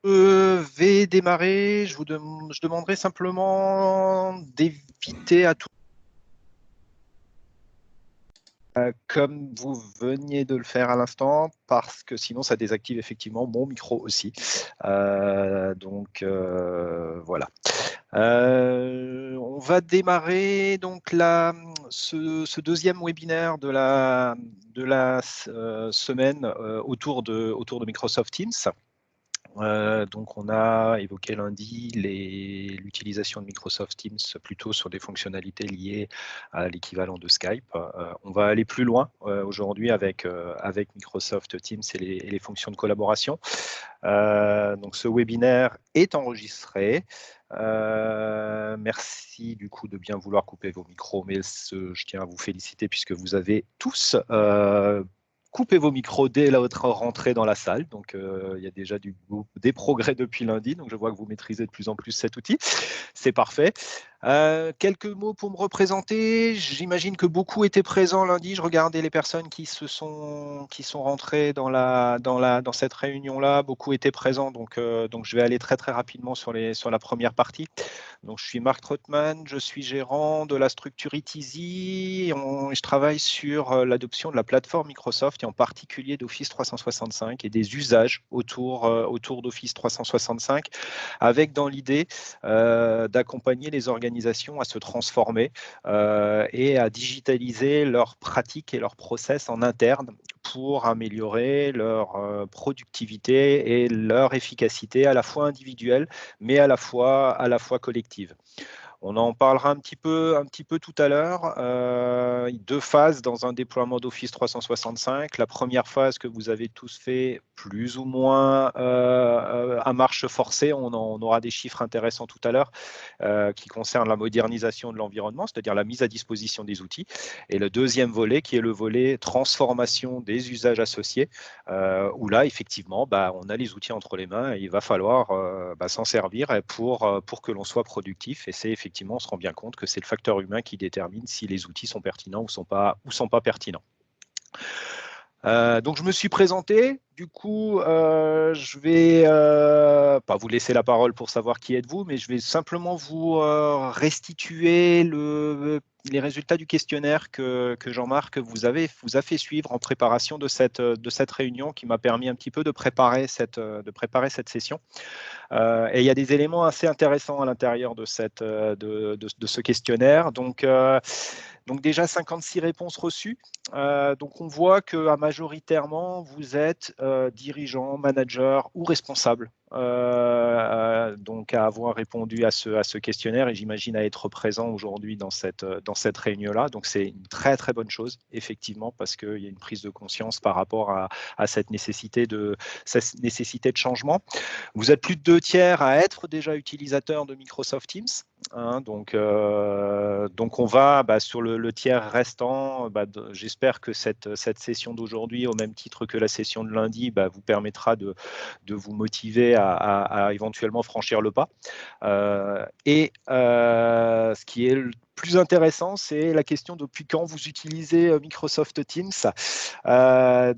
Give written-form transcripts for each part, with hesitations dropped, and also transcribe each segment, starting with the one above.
Je vais démarrer. Je demanderai simplement d'éviter à tout, comme vous veniez de le faire à l'instant, parce que sinon ça désactive effectivement mon micro aussi. Donc voilà. On va démarrer donc ce deuxième webinaire de la semaine autour de Microsoft Teams. Donc on a évoqué lundi l'utilisation de Microsoft Teams plutôt sur des fonctionnalités liées à l'équivalent de Skype. On va aller plus loin aujourd'hui avec Microsoft Teams et les fonctions de collaboration. Donc ce webinaire est enregistré. Merci du coup de bien vouloir couper vos micros, mais je tiens à vous féliciter puisque vous avez tous coupez vos micros dès votre rentrée dans la salle. Donc, il y a déjà des progrès depuis lundi. Donc, je vois que vous maîtrisez de plus en plus cet outil. C'est parfait. Quelques mots pour me représenter. J'imagine que beaucoup étaient présents lundi. Je regardais les personnes qui sont rentrées dans cette réunion-là. Beaucoup étaient présents. Donc, je vais aller très, très rapidement sur la première partie. Donc, je suis Marc Trottmann, je suis gérant de la structure Itizi. Je travaille sur l'adoption de la plateforme Microsoft et en particulier d'Office 365 et des usages autour d'Office 365, avec dans l'idée d'accompagner les organisations à se transformer et à digitaliser leurs pratiques et leurs process en interne pour améliorer leur productivité et leur efficacité à la fois individuelle mais à la fois collective. On en parlera un petit peu tout à l'heure. Deux phases dans un déploiement d'Office 365. La première phase que vous avez tous fait plus ou moins à marche forcée. On aura des chiffres intéressants tout à l'heure qui concernent la modernisation de l'environnement, c'est-à-dire la mise à disposition des outils. Et le deuxième volet qui est le volet transformation des usages associés, où là, effectivement, on a les outils entre les mains et il va falloir s'en servir pour que l'on soit productif. Et c'est effectivement, on se rend bien compte que c'est le facteur humain qui détermine si les outils sont pertinents ou sont pas pertinents. Donc je me suis présenté, du coup je vais pas vous laisser la parole pour savoir qui êtes-vous, mais je vais simplement vous restituer les résultats du questionnaire que Jean-Marc vous a fait suivre en préparation de cette réunion, qui m'a permis un petit peu de préparer cette session. Et il y a des éléments assez intéressants à l'intérieur de ce questionnaire. Donc déjà 56 réponses reçues. Donc on voit que majoritairement vous êtes dirigeant, manager ou responsable. Donc à avoir répondu à ce questionnaire, et j'imagine à être présent aujourd'hui dans cette réunion-là. Donc c'est une très très bonne chose, effectivement, parce qu'il y a une prise de conscience par rapport à cette nécessité de changement. Vous êtes plus de 2/3 à être déjà utilisateur de Microsoft Teams. Donc on va sur le tiers restant. J'espère que cette session d'aujourd'hui, au même titre que la session de lundi, vous permettra de vous motiver à éventuellement franchir le pas. Ce qui est le plus intéressant, c'est la question de depuis quand vous utilisez Microsoft Teams.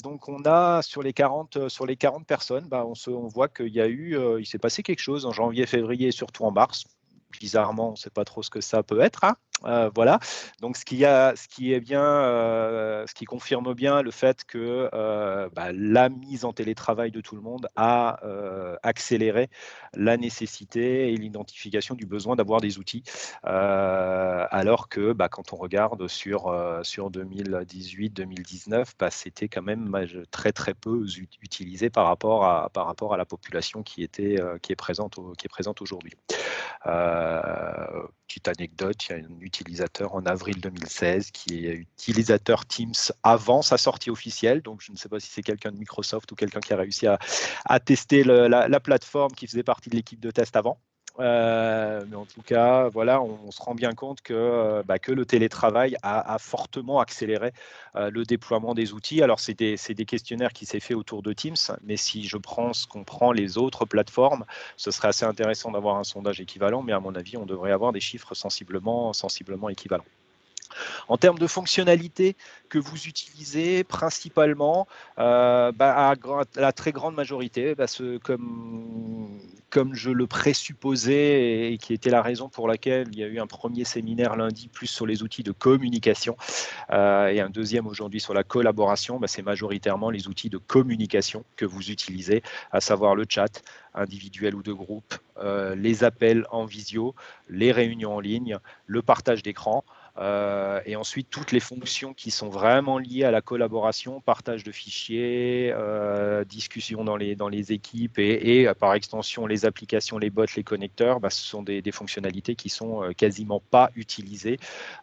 Donc on a sur les 40 personnes, on voit il s'est passé quelque chose en janvier, février et surtout en mars. Bizarrement, on ne sait pas trop ce que ça peut être. Voilà. Donc ce qui confirme bien le fait que la mise en télétravail de tout le monde a accéléré la nécessité et l'identification du besoin d'avoir des outils, alors que quand on regarde sur 2018-2019, c'était quand même très très peu utilisé par rapport à la population qui est présente aujourd'hui. Petite anecdote, il y a un utilisateur en avril 2016 qui est utilisateur Teams avant sa sortie officielle. Donc, je ne sais pas si c'est quelqu'un de Microsoft ou quelqu'un qui a réussi à tester la plateforme, qui faisait partie de l'équipe de test avant. Mais en tout cas, voilà, on se rend bien compte que le télétravail a fortement accéléré le déploiement des outils. Alors, c'est des questionnaires qui s'est fait autour de Teams, mais si je prends ce qu'on prend les autres plateformes, ce serait assez intéressant d'avoir un sondage équivalent, mais à mon avis, on devrait avoir des chiffres sensiblement équivalents. En termes de fonctionnalités que vous utilisez principalement, la très grande majorité, comme je le présupposais et qui était la raison pour laquelle il y a eu un premier séminaire lundi plus sur les outils de communication et un deuxième aujourd'hui sur la collaboration, c'est majoritairement les outils de communication que vous utilisez, à savoir le chat individuel ou de groupe, les appels en visio, les réunions en ligne, le partage d'écran. Et ensuite, toutes les fonctions qui sont vraiment liées à la collaboration, partage de fichiers, discussion dans les équipes et par extension, les applications, les bots, les connecteurs, ce sont des fonctionnalités qui sont quasiment pas utilisées.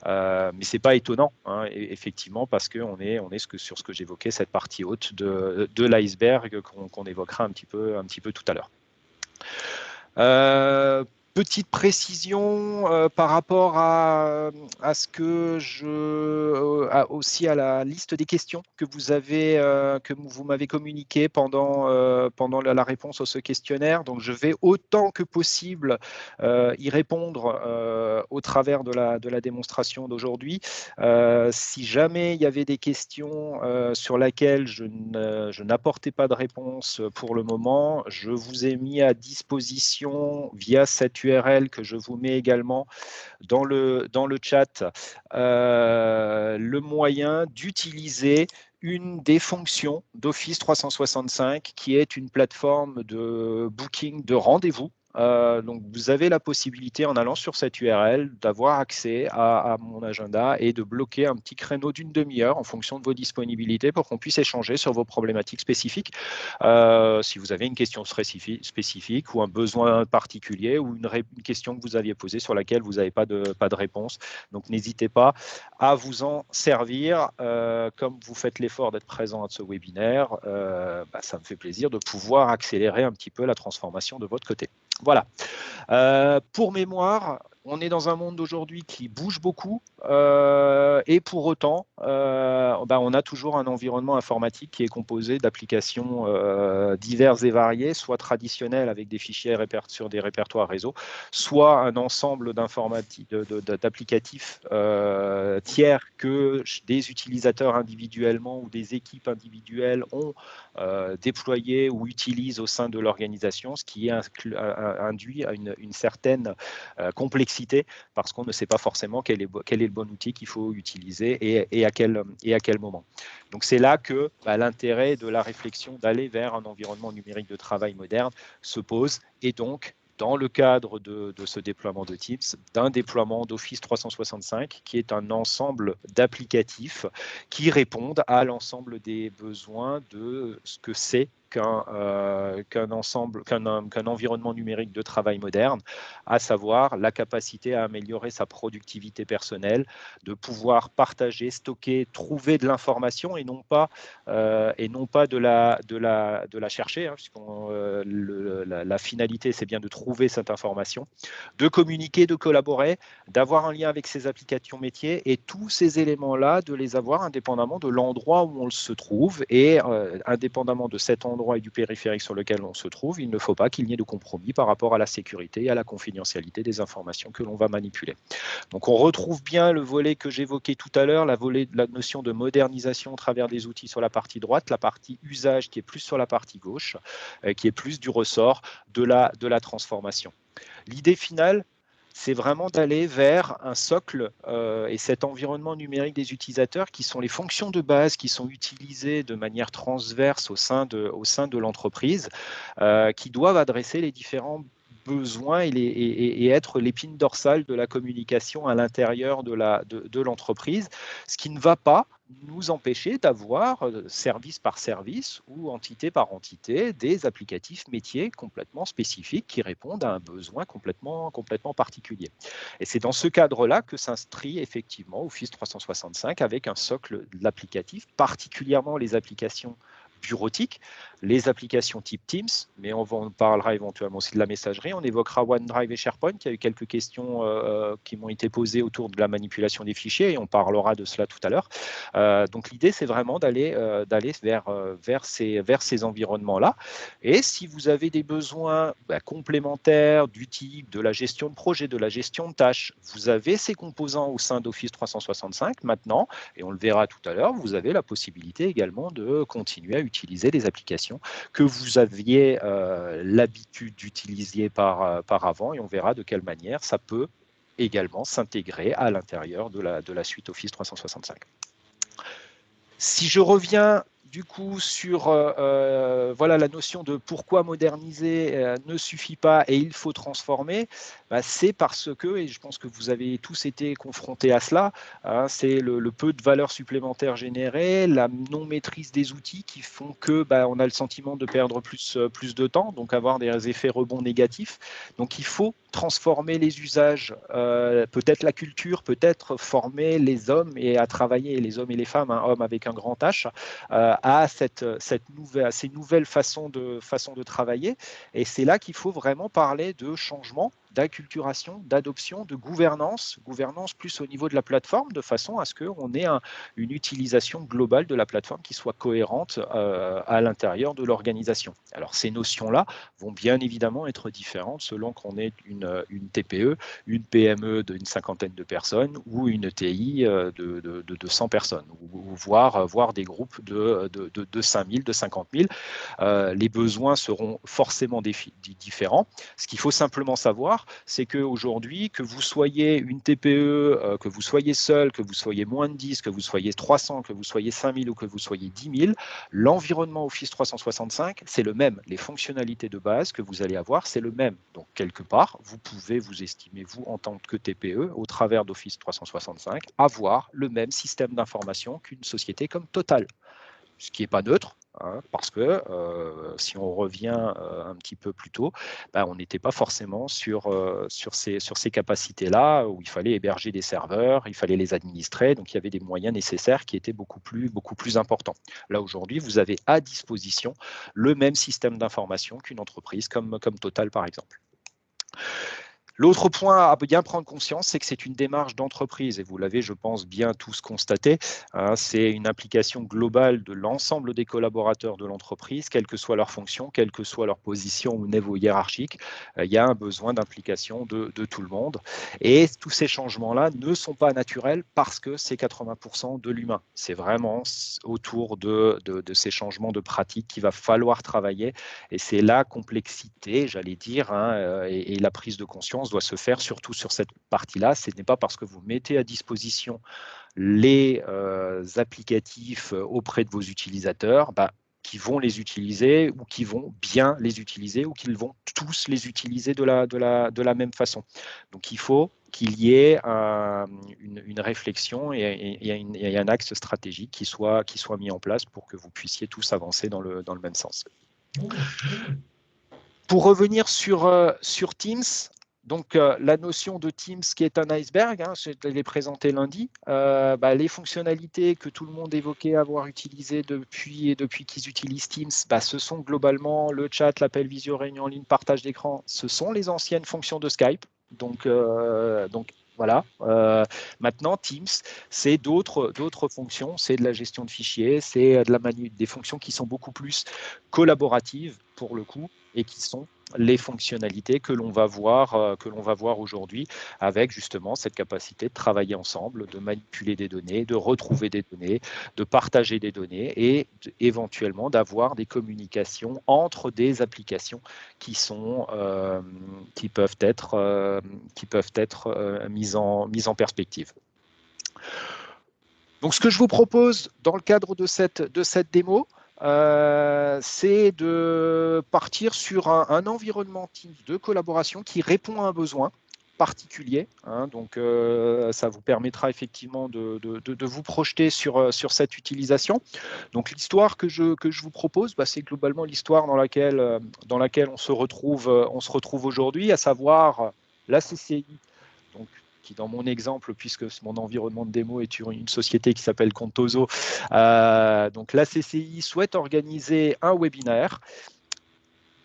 Mais ce n'est pas étonnant, hein, effectivement, parce qu'on est sur ce que j'évoquais, cette partie haute de l'iceberg qu'on évoquera un petit peu tout à l'heure. Petite précision par rapport à ce que aussi à la liste des questions que vous avez, que vous m'avez communiqué pendant la réponse à ce questionnaire. Donc, je vais autant que possible y répondre au travers de la démonstration d'aujourd'hui. Si jamais il y avait des questions sur lesquelles je n'apportais pas de réponse pour le moment, je vous ai mis à disposition via cette URL que je vous mets également dans le chat, le moyen d'utiliser une des fonctions d'Office 365 qui est une plateforme de booking de rendez-vous. Donc, vous avez la possibilité, en allant sur cette URL, d'avoir accès à mon agenda et de bloquer un petit créneau d'une demi-heure en fonction de vos disponibilités pour qu'on puisse échanger sur vos problématiques spécifiques. Si vous avez une question spécifique ou un besoin particulier ou une question que vous aviez posée sur laquelle vous n'avez pas de réponse. Donc, n'hésitez pas à vous en servir. Comme vous faites l'effort d'être présent à ce webinaire, ça me fait plaisir de pouvoir accélérer un petit peu la transformation de votre côté. Voilà. Pour mémoire, on est dans un monde d'aujourd'hui qui bouge beaucoup et pour autant, on a toujours un environnement informatique qui est composé d'applications diverses et variées, soit traditionnelles avec des fichiers sur des répertoires réseau, soit un ensemble d'applicatifs tiers que des utilisateurs individuellement ou des équipes individuelles ont déployés ou utilisent au sein de l'organisation, ce qui induit à une certaine complexité parce qu'on ne sait pas forcément quel est le bon outil qu'il faut utiliser et à quel moment. Donc, c'est là que l'intérêt de la réflexion d'aller vers un environnement numérique de travail moderne se pose et donc, dans le cadre de ce déploiement de Teams, d'un déploiement d'Office 365 qui est un ensemble d'applicatifs qui répondent à l'ensemble des besoins de ce que c'est qu'un environnement numérique de travail moderne, à savoir la capacité à améliorer sa productivité personnelle, de pouvoir partager, stocker, trouver de l'information et non pas de la chercher, hein, la finalité, c'est bien de trouver cette information, de communiquer, de collaborer, d'avoir un lien avec ses applications métiers et tous ces éléments-là, de les avoir indépendamment de l'endroit où on se trouve et indépendamment de cet endroit et du périphérique sur lequel on se trouve, il ne faut pas qu'il n'y ait de compromis par rapport à la sécurité et à la confidentialité des informations que l'on va manipuler. Donc, on retrouve bien le volet que j'évoquais tout à l'heure, la notion de modernisation au travers des outils sur la partie droite, la partie usage qui est plus sur la partie gauche, qui est plus du ressort de la transformation. L'idée finale, c'est vraiment d'aller vers un socle et cet environnement numérique des utilisateurs qui sont les fonctions de base qui sont utilisées de manière transverse au sein de l'entreprise, qui doivent adresser les différents besoins et être l'épine dorsale de la communication à l'intérieur de l'entreprise, ce qui ne va pas nous empêcher d'avoir service par service ou entité par entité des applicatifs métiers complètement spécifiques qui répondent à un besoin complètement particulier. Et c'est dans ce cadre-là que s'inscrit effectivement Office 365 avec un socle de l'applicatif, particulièrement les applications bureautique, les applications type Teams, mais on parlera éventuellement aussi de la messagerie. On évoquera OneDrive et SharePoint. Il y a eu quelques questions qui m'ont été posées autour de la manipulation des fichiers et on parlera de cela tout à l'heure. Donc l'idée, c'est vraiment d'aller vers ces environnements-là. Et si vous avez des besoins complémentaires du type de la gestion de projet, de la gestion de tâches, vous avez ces composants au sein d'Office 365 maintenant, et on le verra tout à l'heure, vous avez la possibilité également de continuer à utiliser des applications que vous aviez l'habitude d'utiliser par avant, et on verra de quelle manière ça peut également s'intégrer à l'intérieur de la suite Office 365. Si je reviens du coup sur voilà, la notion de pourquoi moderniser ne suffit pas et il faut transformer, c'est parce que, et je pense que vous avez tous été confrontés à cela, c'est le peu de valeur supplémentaire générée, la non-maîtrise des outils qui font que on a le sentiment de perdre plus de temps, donc avoir des effets rebonds négatifs. Donc il faut transformer les usages, peut-être la culture, peut-être former les hommes et à travailler, les hommes et les femmes, hommes avec un grand H, à ces nouvelles façons de travailler. Et c'est là qu'il faut vraiment parler de changement, d'acculturation, d'adoption, de gouvernance plus au niveau de la plateforme, de façon à ce qu'on ait une utilisation globale de la plateforme qui soit cohérente à l'intérieur de l'organisation. Alors ces notions-là vont bien évidemment être différentes selon qu'on est une TPE, une PME d'une cinquantaine de personnes ou une TI de 100 personnes, ou voire des groupes de 5 000, de 50 000. Les besoins seront forcément différents. Ce qu'il faut simplement savoir, c'est qu'aujourd'hui, que vous soyez une TPE, que vous soyez seul, que vous soyez moins de 10, que vous soyez 300, que vous soyez 5 000 ou que vous soyez 10 000, l'environnement Office 365, c'est le même. Les fonctionnalités de base que vous allez avoir, c'est le même. Donc, quelque part, vous pouvez vous estimer, vous, en tant que TPE, au travers d'Office 365, avoir le même système d'information qu'une société comme Total. Ce qui n'est pas neutre, parce que si on revient un petit peu plus tôt, on n'était pas forcément sur ces capacités-là, où il fallait héberger des serveurs, il fallait les administrer, donc il y avait des moyens nécessaires qui étaient beaucoup plus importants. Là, aujourd'hui, vous avez à disposition le même système d'information qu'une entreprise comme Total, par exemple. L'autre point à bien prendre conscience, c'est que c'est une démarche d'entreprise et vous l'avez, je pense, bien tous constaté. C'est une application globale de l'ensemble des collaborateurs de l'entreprise, quelle que soit leur fonction, quelle que soit leur position ou niveau hiérarchique. Il y a un besoin d'implication de tout le monde. Et tous ces changements-là ne sont pas naturels parce que c'est 80% de l'humain. C'est vraiment autour de ces changements de pratique qu'il va falloir travailler. Et c'est la complexité, j'allais dire, et la prise de conscience doit se faire surtout sur cette partie-là. Ce n'est pas parce que vous mettez à disposition les applicatifs auprès de vos utilisateurs qui vont les utiliser ou qui vont bien les utiliser ou qu'ils vont tous les utiliser de la même façon. Donc il faut qu'il y ait une réflexion et un axe stratégique qui soit mis en place pour que vous puissiez tous avancer dans le même sens. Pour revenir sur Teams, donc la notion de Teams qui est un iceberg, je l'ai présenté lundi, les fonctionnalités que tout le monde évoquait avoir utilisées depuis qu'ils utilisent Teams, ce sont globalement le chat, l'appel visio, réunion en ligne, partage d'écran, ce sont les anciennes fonctions de Skype. Donc voilà. Maintenant, Teams, c'est d'autres fonctions, c'est de la gestion de fichiers, c'est des fonctions qui sont beaucoup plus collaboratives pour le coup et qui sont les fonctionnalités que l'on va voir aujourd'hui avec justement cette capacité de travailler ensemble, de manipuler des données, de retrouver des données, de partager des données et éventuellement d'avoir des communications entre des applications qui peuvent être mises en perspective. Donc, ce que je vous propose dans le cadre de cette démo, c'est de partir sur un environnement de collaboration qui répond à un besoin particulier. Donc, ça vous permettra effectivement de vous projeter sur cette utilisation. Donc, l'histoire que je vous propose, c'est globalement l'histoire dans laquelle on se retrouve aujourd'hui, à savoir la CCI. Donc, qui dans mon exemple, puisque mon environnement de démo est une société qui s'appelle Contoso, donc la CCI souhaite organiser un webinaire.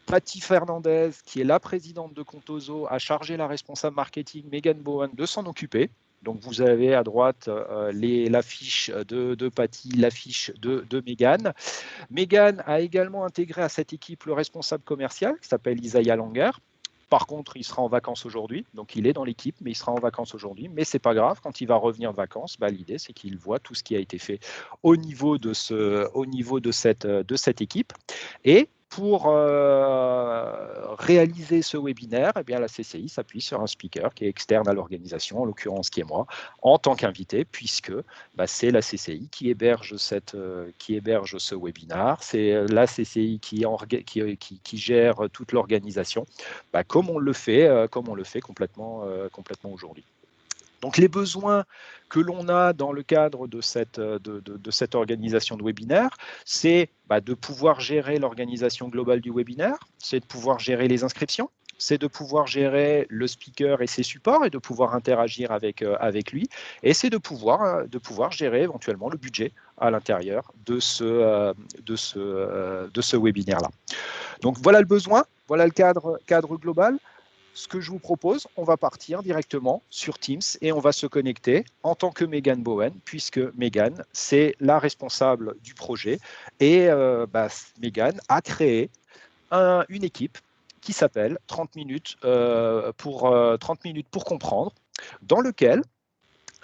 Patty Fernandez, qui est la présidente de Contoso, a chargé la responsable marketing Megan Bowen de s'en occuper. Donc vous avez à droite l'affiche de Patty, l'affiche de Megan. Megan a également intégré à cette équipe le responsable commercial qui s'appelle Isaiah Langer. Par contre, il sera en vacances aujourd'hui, donc il est dans l'équipe, mais il sera en vacances aujourd'hui. Mais c'est pas grave, quand il va revenir de vacances, l'idée c'est qu'il voit tout ce qui a été fait au niveau de cette équipe. Et pour réaliser ce webinaire, eh bien, la CCI s'appuie sur un speaker qui est externe à l'organisation, en l'occurrence qui est moi, en tant qu'invité, puisque c'est la CCI qui héberge ce webinaire, c'est la CCI qui gère toute l'organisation, comme on le fait complètement aujourd'hui. Donc les besoins que l'on a dans le cadre de cette organisation de webinaire, c'est de pouvoir gérer l'organisation globale du webinaire, c'est de pouvoir gérer les inscriptions, c'est de pouvoir gérer le speaker et ses supports et de pouvoir interagir avec lui, et c'est de pouvoir gérer éventuellement le budget à l'intérieur de ce webinaire-là. Donc voilà le besoin, voilà le cadre global. Ce que je vous propose, on va partir directement sur Teams et on va se connecter en tant que Megan Bowen, puisque Megan, c'est la responsable du projet. Et Megan a créé une équipe qui s'appelle 30 minutes pour comprendre, dans lequel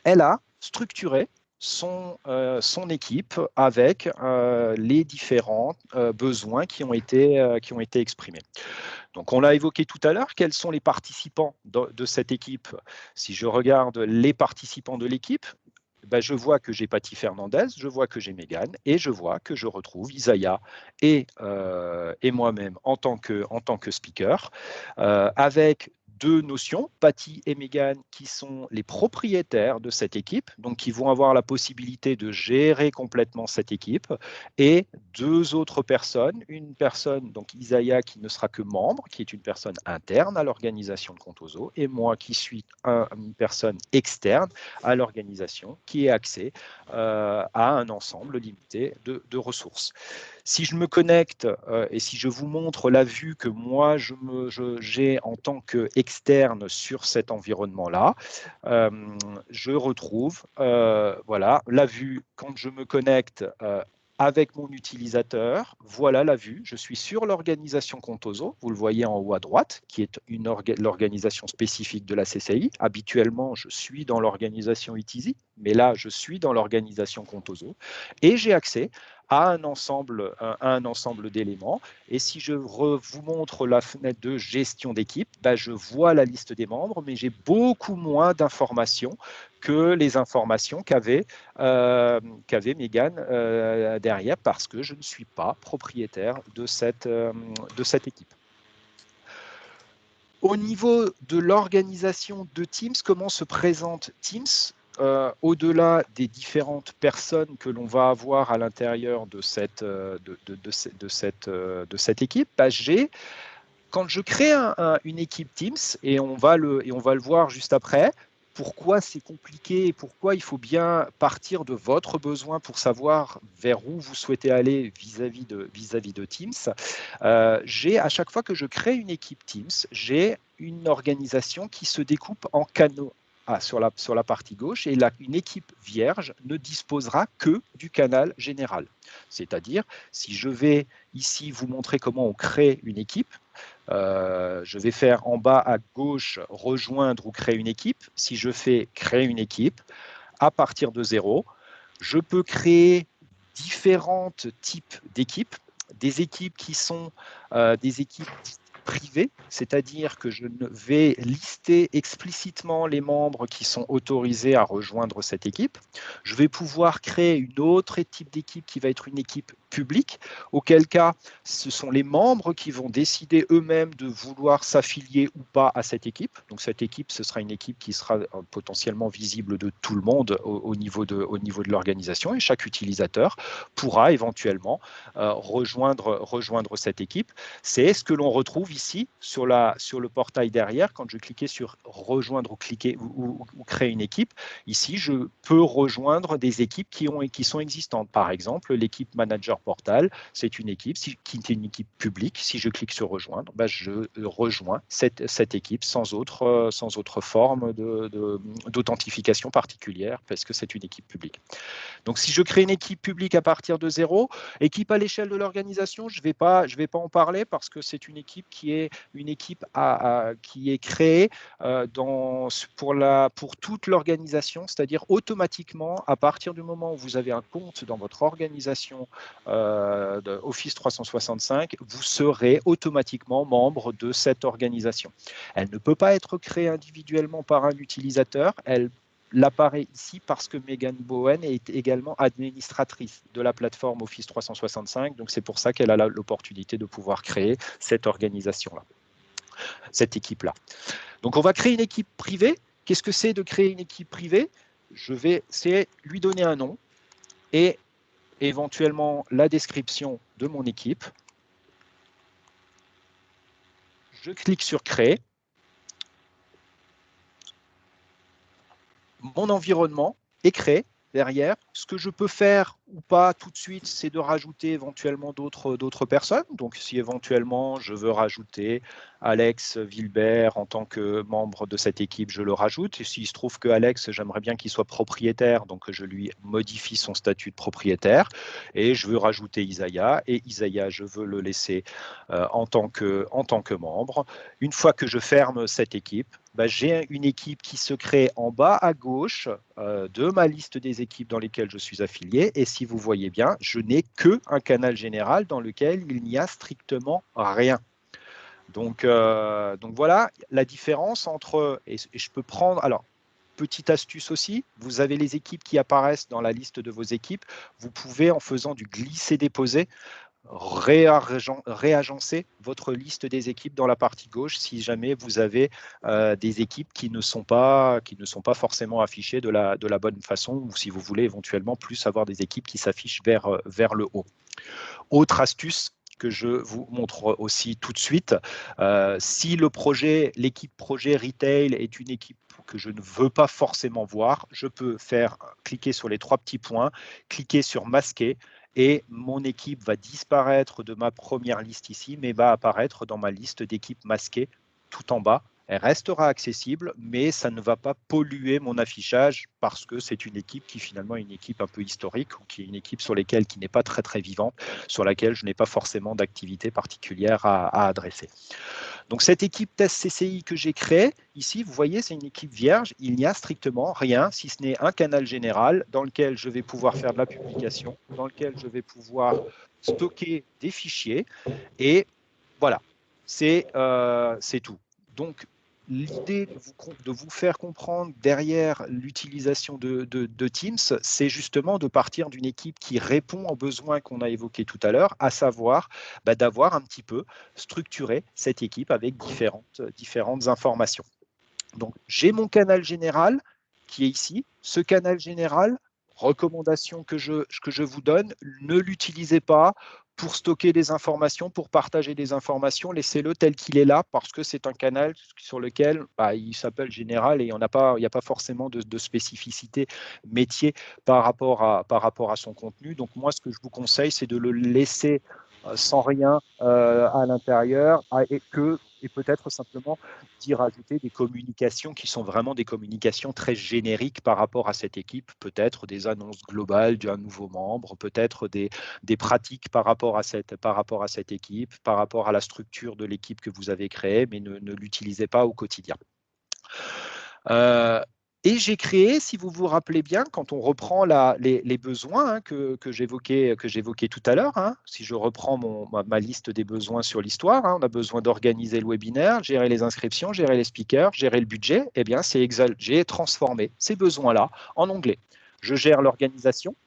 elle a structuré son équipe avec les différents besoins qui ont été exprimés. Donc, on l'a évoqué tout à l'heure, quels sont les participants de cette équipe? Si je regarde les participants de l'équipe, je vois que j'ai Patty Fernandez, je vois que j'ai Megan et je vois que je retrouve Isaiah et moi-même en tant que speaker, avec deux notions, Patty et Megan, qui sont les propriétaires de cette équipe, donc qui vont avoir la possibilité de gérer complètement cette équipe, et deux autres personnes, une personne, donc Isaiah, qui ne sera que membre, qui est une personne interne à l'organisation de Contoso, et moi qui suis une personne externe à l'organisation, qui est accès à un ensemble limité de ressources. Si je me connecte et si je vous montre la vue que moi j'ai en tant qu'externe sur cet environnement-là, je retrouve voilà, la vue quand je me connecte avec mon utilisateur. Voilà la vue. Je suis sur l'organisation Contoso. Vous le voyez en haut à droite, qui est l'organisation spécifique de la CCI. Habituellement, je suis dans l'organisation Itizi, mais là, je suis dans l'organisation Contoso. Et j'ai accès à un ensemble d'éléments. Et si je vous montre la fenêtre de gestion d'équipe, je vois la liste des membres, mais j'ai beaucoup moins d'informations que les informations qu'avait Megan derrière, parce que je ne suis pas propriétaire de cette équipe. Au niveau de l'organisation de Teams, comment se présente Teams? Au-delà des différentes personnes que l'on va avoir à l'intérieur de cette équipe, quand je crée une équipe Teams, et on va le voir juste après, pourquoi c'est compliqué et pourquoi il faut bien partir de votre besoin pour savoir vers où vous souhaitez aller vis-à-vis de Teams. À chaque fois que je crée une équipe Teams, j'ai une organisation qui se découpe en canaux. Sur la partie gauche, et une équipe vierge ne disposera que du canal général. C'est-à-dire, si je vais ici vous montrer comment on crée une équipe, je vais faire en bas à gauche rejoindre ou créer une équipe. Si je fais créer une équipe, à partir de 0, je peux créer différents types d'équipes, des équipes qui sont des équipes privées, c'est-à-dire que je vais lister explicitement les membres qui sont autorisés à rejoindre cette équipe. Je vais pouvoir créer une autre type d'équipe qui va être une équipe publique, auquel cas ce sont les membres qui vont décider eux-mêmes de vouloir s'affilier ou pas à cette équipe. Donc cette équipe, ce sera une équipe qui sera potentiellement visible de tout le monde au niveau de l'organisation, et chaque utilisateur pourra éventuellement rejoindre cette équipe. C'est ce que l'on retrouve ici, sur le portail derrière, quand je cliquais sur rejoindre ou créer une équipe, ici, je peux rejoindre des équipes qui sont existantes. Par exemple, l'équipe Manager Portal, c'est une équipe qui est une équipe publique. Si je clique sur rejoindre, je rejoins cette équipe sans autre forme d'authentification particulière parce que c'est une équipe publique. Donc, si je crée une équipe publique à partir de zéro, équipe à l'échelle de l'organisation, je vais pas en parler parce que c'est une équipe qui est qui est créée pour toute l'organisation, c'est-à-dire automatiquement, à partir du moment où vous avez un compte dans votre organisation Office 365, vous serez automatiquement membre de cette organisation. Elle ne peut pas être créée individuellement par un utilisateur, elle l'apparaît ici parce que Megan Bowen est également administratrice de la plateforme Office 365, donc c'est pour ça qu'elle a l'opportunité de pouvoir créer cette organisation-là, cette équipe-là. Donc on va créer une équipe privée. Qu'est-ce que c'est de créer une équipe privée? C'est lui donner un nom et éventuellement la description de mon équipe. Je clique sur créer. Mon environnement est créé derrière. Ce que je peux faire ou pas tout de suite, c'est de rajouter éventuellement d'autres personnes. Donc, si éventuellement je veux rajouter Alex Wilbert en tant que membre de cette équipe, je le rajoute. Et s'il se trouve que Alex, j'aimerais bien qu'il soit propriétaire, donc je lui modifie son statut de propriétaire. Et je veux rajouter Isaiah. Et Isaiah, je veux le laisser en tant que membre. Une fois que je ferme cette équipe, j'ai une équipe qui se crée en bas à gauche de ma liste des équipes dans lesquelles je suis affilié. Et si vous voyez bien, je n'ai qu'un canal général dans lequel il n'y a strictement rien. Donc voilà la différence entre, et je peux prendre, alors, petite astuce aussi, vous avez les équipes qui apparaissent dans la liste de vos équipes, vous pouvez, en faisant du glisser-déposer, réagencer votre liste des équipes dans la partie gauche si jamais vous avez des équipes qui ne sont pas forcément affichées de la bonne façon, ou si vous voulez éventuellement plus avoir des équipes qui s'affichent vers le haut. Autre astuce que je vous montre aussi tout de suite, si l'équipe projet retail est une équipe que je ne veux pas forcément voir, je peux cliquer sur les 3 petits points, cliquer sur masquer, et mon équipe va disparaître de ma première liste ici, mais va apparaître dans ma liste d'équipes masquées tout en bas. Elle restera accessible, mais ça ne va pas polluer mon affichage parce que c'est une équipe qui finalement est une équipe un peu historique ou qui est une équipe qui n'est pas très très vivante, sur laquelle je n'ai pas forcément d'activité particulière à adresser. Donc cette équipe test CCI que j'ai créée, ici, vous voyez, c'est une équipe vierge. Il n'y a strictement rien, si ce n'est un canal général dans lequel je vais pouvoir faire de la publication, dans lequel je vais pouvoir stocker des fichiers. Et voilà, c'est tout. Donc, l'idée de vous faire comprendre derrière l'utilisation de Teams, c'est justement de partir d'une équipe qui répond aux besoins qu'on a évoqués tout à l'heure, à savoir d'avoir un petit peu structuré cette équipe avec différentes informations. Donc, j'ai mon canal général qui est ici. Ce canal général, recommandation que je vous donne, ne l'utilisez pas pour stocker des informations, pour partager des informations, laissez-le tel qu'il est là parce que c'est un canal sur lequel il s'appelle général et il n'y a pas forcément de spécificité métier par rapport à son contenu. Donc moi, ce que je vous conseille, c'est de le laisser sans rien à l'intérieur et peut-être simplement d'y rajouter des communications qui sont vraiment des communications très génériques par rapport à cette équipe, peut-être des annonces globales d'un nouveau membre, peut-être des pratiques par rapport à cette équipe, par rapport à la structure de l'équipe que vous avez créée, mais ne l'utilisez pas au quotidien. Et j'ai créé, si vous vous rappelez bien, quand on reprend les besoins que j'évoquais tout à l'heure, si je reprends ma liste des besoins sur l'histoire, on a besoin d'organiser le webinaire, gérer les inscriptions, gérer les speakers, gérer le budget, eh bien, j'ai transformé ces besoins-là en onglet. Je gère l'organisation.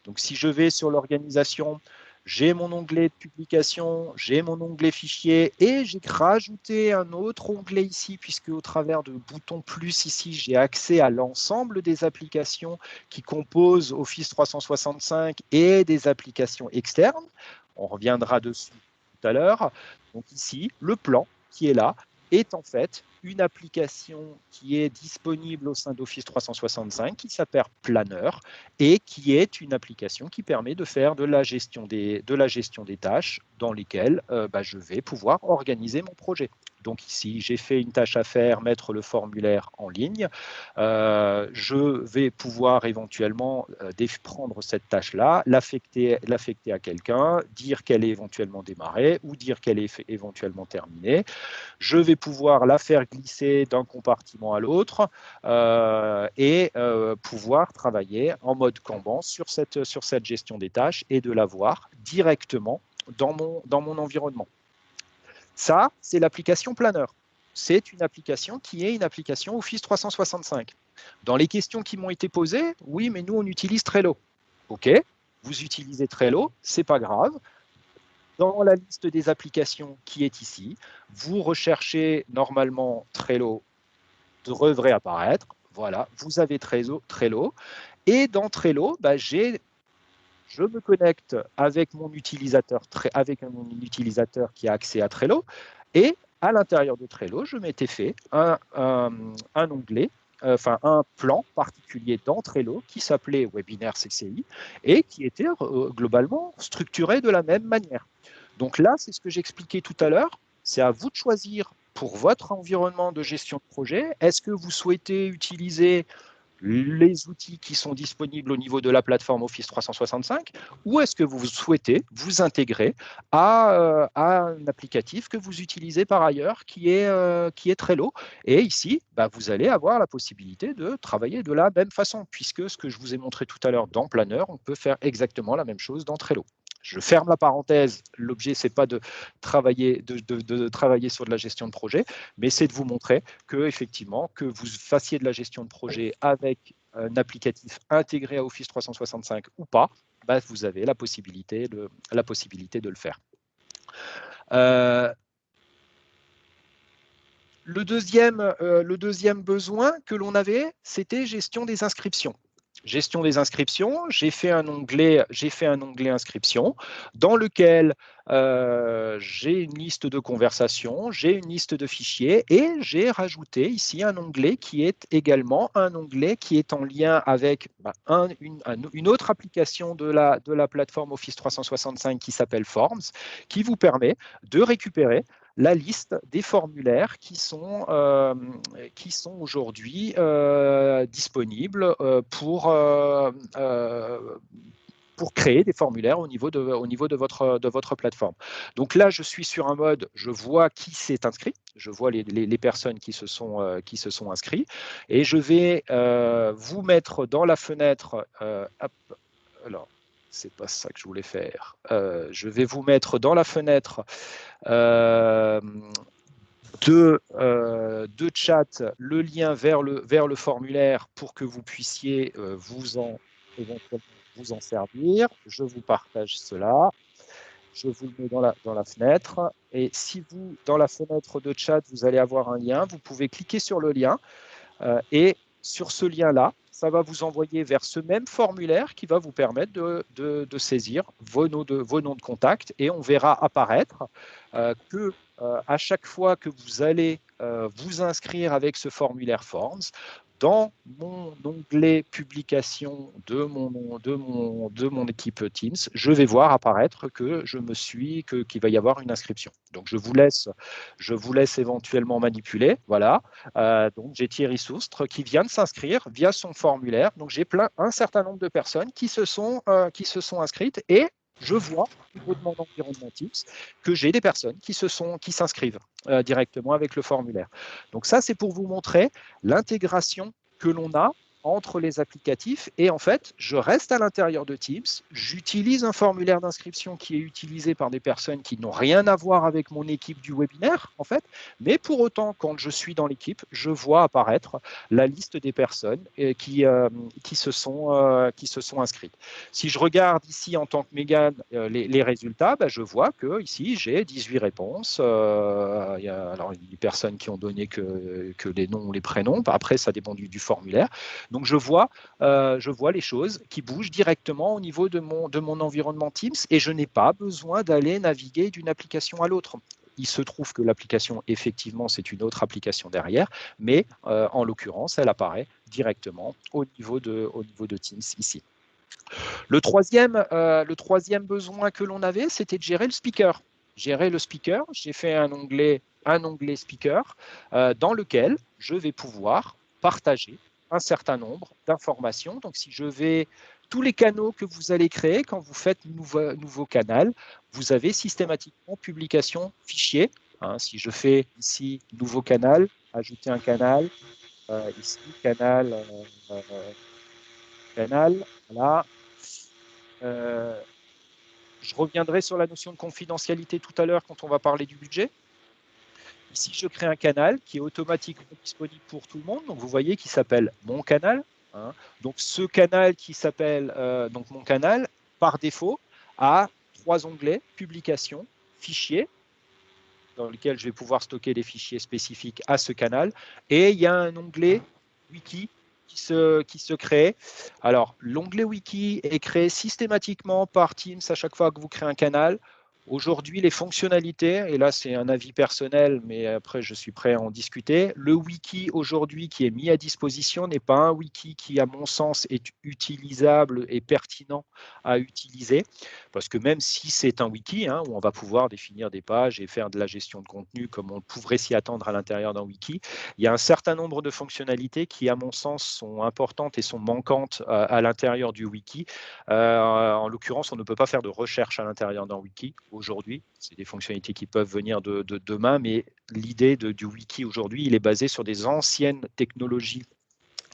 Donc, si je vais sur l'organisation, j'ai mon onglet de publication, j'ai mon onglet fichier et j'ai rajouté un autre onglet ici puisque au travers de bouton plus ici, j'ai accès à l'ensemble des applications qui composent Office 365 et des applications externes. On reviendra dessus tout à l'heure. Donc ici, le plan. qui est là est en fait une application qui est disponible au sein d'Office 365 qui s'appelle Planner et qui est une application qui permet de faire de la gestion des tâches dans lesquelles je vais pouvoir organiser mon projet. Donc ici, j'ai fait une tâche à faire, mettre le formulaire en ligne. Je vais pouvoir éventuellement prendre cette tâche-là, l'affecter à quelqu'un, dire qu'elle est éventuellement démarrée ou dire qu'elle est éventuellement terminée. Je vais pouvoir la faire glisser d'un compartiment à l'autre et pouvoir travailler en mode Kanban sur cette gestion des tâches et de la voir directement dans mon environnement. Ça, c'est l'application Planner. C'est une application qui est une application Office 365. Dans les questions qui m'ont été posées, oui, mais nous, on utilise Trello. OK, vous utilisez Trello, c'est pas grave. Dans la liste des applications qui est ici, vous recherchez normalement Trello, devrait apparaître. Voilà, vous avez Trello. Et dans Trello, je me connecte avec mon utilisateur qui a accès à Trello. Et à l'intérieur de Trello, je m'étais fait un onglet, un plan particulier dans Trello qui s'appelait Webinaire CCI et qui était globalement structuré de la même manière. Donc là, c'est ce que j'expliquais tout à l'heure. C'est à vous de choisir pour votre environnement de gestion de projet. Est-ce que vous souhaitez utiliser les outils qui sont disponibles au niveau de la plateforme Office 365 ou est-ce que vous souhaitez vous intégrer à un applicatif que vous utilisez par ailleurs qui est Trello. Et ici, vous allez avoir la possibilité de travailler de la même façon puisque ce que je vous ai montré tout à l'heure dans Planner, on peut faire exactement la même chose dans Trello. Je ferme la parenthèse, l'objet, ce n'est pas de travailler sur de la gestion de projet, mais c'est de vous montrer que, effectivement, que vous fassiez de la gestion de projet avec un applicatif intégré à Office 365 ou pas, vous avez la possibilité de le faire. Le deuxième besoin que l'on avait, c'était gestion des inscriptions. Gestion des inscriptions, j'ai fait un onglet inscription dans lequel j'ai une liste de conversations, j'ai une liste de fichiers et j'ai rajouté ici un onglet qui est également un onglet qui est en lien avec une autre application de la plateforme Office 365 qui s'appelle Forms, qui vous permet de récupérer la liste des formulaires qui sont aujourd'hui disponibles pour créer des formulaires au niveau de votre plateforme. Donc là, je suis sur un mode, je vois qui s'est inscrit, je vois les personnes qui se sont inscrits, et je vais vous mettre dans la fenêtre, alors, c'est pas ça que je voulais faire. Je vais vous mettre dans la fenêtre de chat le lien vers le formulaire pour que vous puissiez vous en servir. Je vous partage cela. Je vous le mets dans la fenêtre. Et si vous, dans la fenêtre de chat, vous allez avoir un lien, vous pouvez cliquer sur le lien et sur ce lien-là, ça va vous envoyer vers ce même formulaire qui va vous permettre de saisir vos noms de contact et on verra apparaître que à chaque fois que vous allez vous inscrire avec ce formulaire Forms, dans mon onglet publication de mon équipe Teams, je vais voir apparaître que qu'il va y avoir une inscription. Donc je vous laisse éventuellement manipuler. Voilà. Donc j'ai Thierry Soustre qui vient de s'inscrire via son formulaire. Donc j'ai un certain nombre de personnes qui se sont inscrites et je vois au niveau de mon environnement Teams que j'ai des personnes qui s'inscrivent directement avec le formulaire. Donc ça, c'est pour vous montrer l'intégration que l'on a entre les applicatifs et en fait, je reste à l'intérieur de Teams, j'utilise un formulaire d'inscription qui est utilisé par des personnes qui n'ont rien à voir avec mon équipe du webinaire en fait, mais pour autant, quand je suis dans l'équipe, je vois apparaître la liste des personnes qui se sont inscrites. Si je regarde ici en tant que Mégane les résultats, je vois que ici j'ai 18 réponses. Il y a des personnes qui ont donné que les noms ou les prénoms. Après, ça dépend du formulaire. Donc, je vois les choses qui bougent directement au niveau de mon environnement Teams et je n'ai pas besoin d'aller naviguer d'une application à l'autre. Il se trouve que l'application, effectivement, c'est une autre application derrière, mais en l'occurrence, elle apparaît directement au niveau de Teams ici. Le troisième besoin que l'on avait, c'était de gérer le speaker. Gérer le speaker, j'ai fait un onglet speaker dans lequel je vais pouvoir partager un certain nombre d'informations. Donc, si je vais tous les canaux que vous allez créer quand vous faites nouveau canal, vous avez systématiquement publication fichier. Si je fais ici nouveau canal, ajouter un canal, ici canal, voilà. Je reviendrai sur la notion de confidentialité tout à l'heure quand on va parler du budget. Ici, je crée un canal qui est automatiquement disponible pour tout le monde. Donc, vous voyez qu'il s'appelle Mon canal. Donc, ce canal qui s'appelle donc Mon canal, par défaut, a 3 onglets, Publication, Fichiers, dans lequel je vais pouvoir stocker des fichiers spécifiques à ce canal. Et il y a un onglet Wiki qui se crée. Alors, l'onglet Wiki est créé systématiquement par Teams à chaque fois que vous créez un canal. Aujourd'hui, les fonctionnalités, et là c'est un avis personnel, mais après je suis prêt à en discuter, le wiki aujourd'hui qui est mis à disposition n'est pas un wiki qui, à mon sens, est utilisable et pertinent à utiliser, parce que même si c'est un wiki, où on va pouvoir définir des pages et faire de la gestion de contenu comme on pourrait s'y attendre à l'intérieur d'un wiki, il y a un certain nombre de fonctionnalités qui, à mon sens, sont importantes et sont manquantes à l'intérieur du wiki. En l'occurrence, on ne peut pas faire de recherche à l'intérieur d'un wiki aujourd'hui. C'est des fonctionnalités qui peuvent venir de demain, mais l'idée du wiki aujourd'hui, il est basé sur des anciennes technologies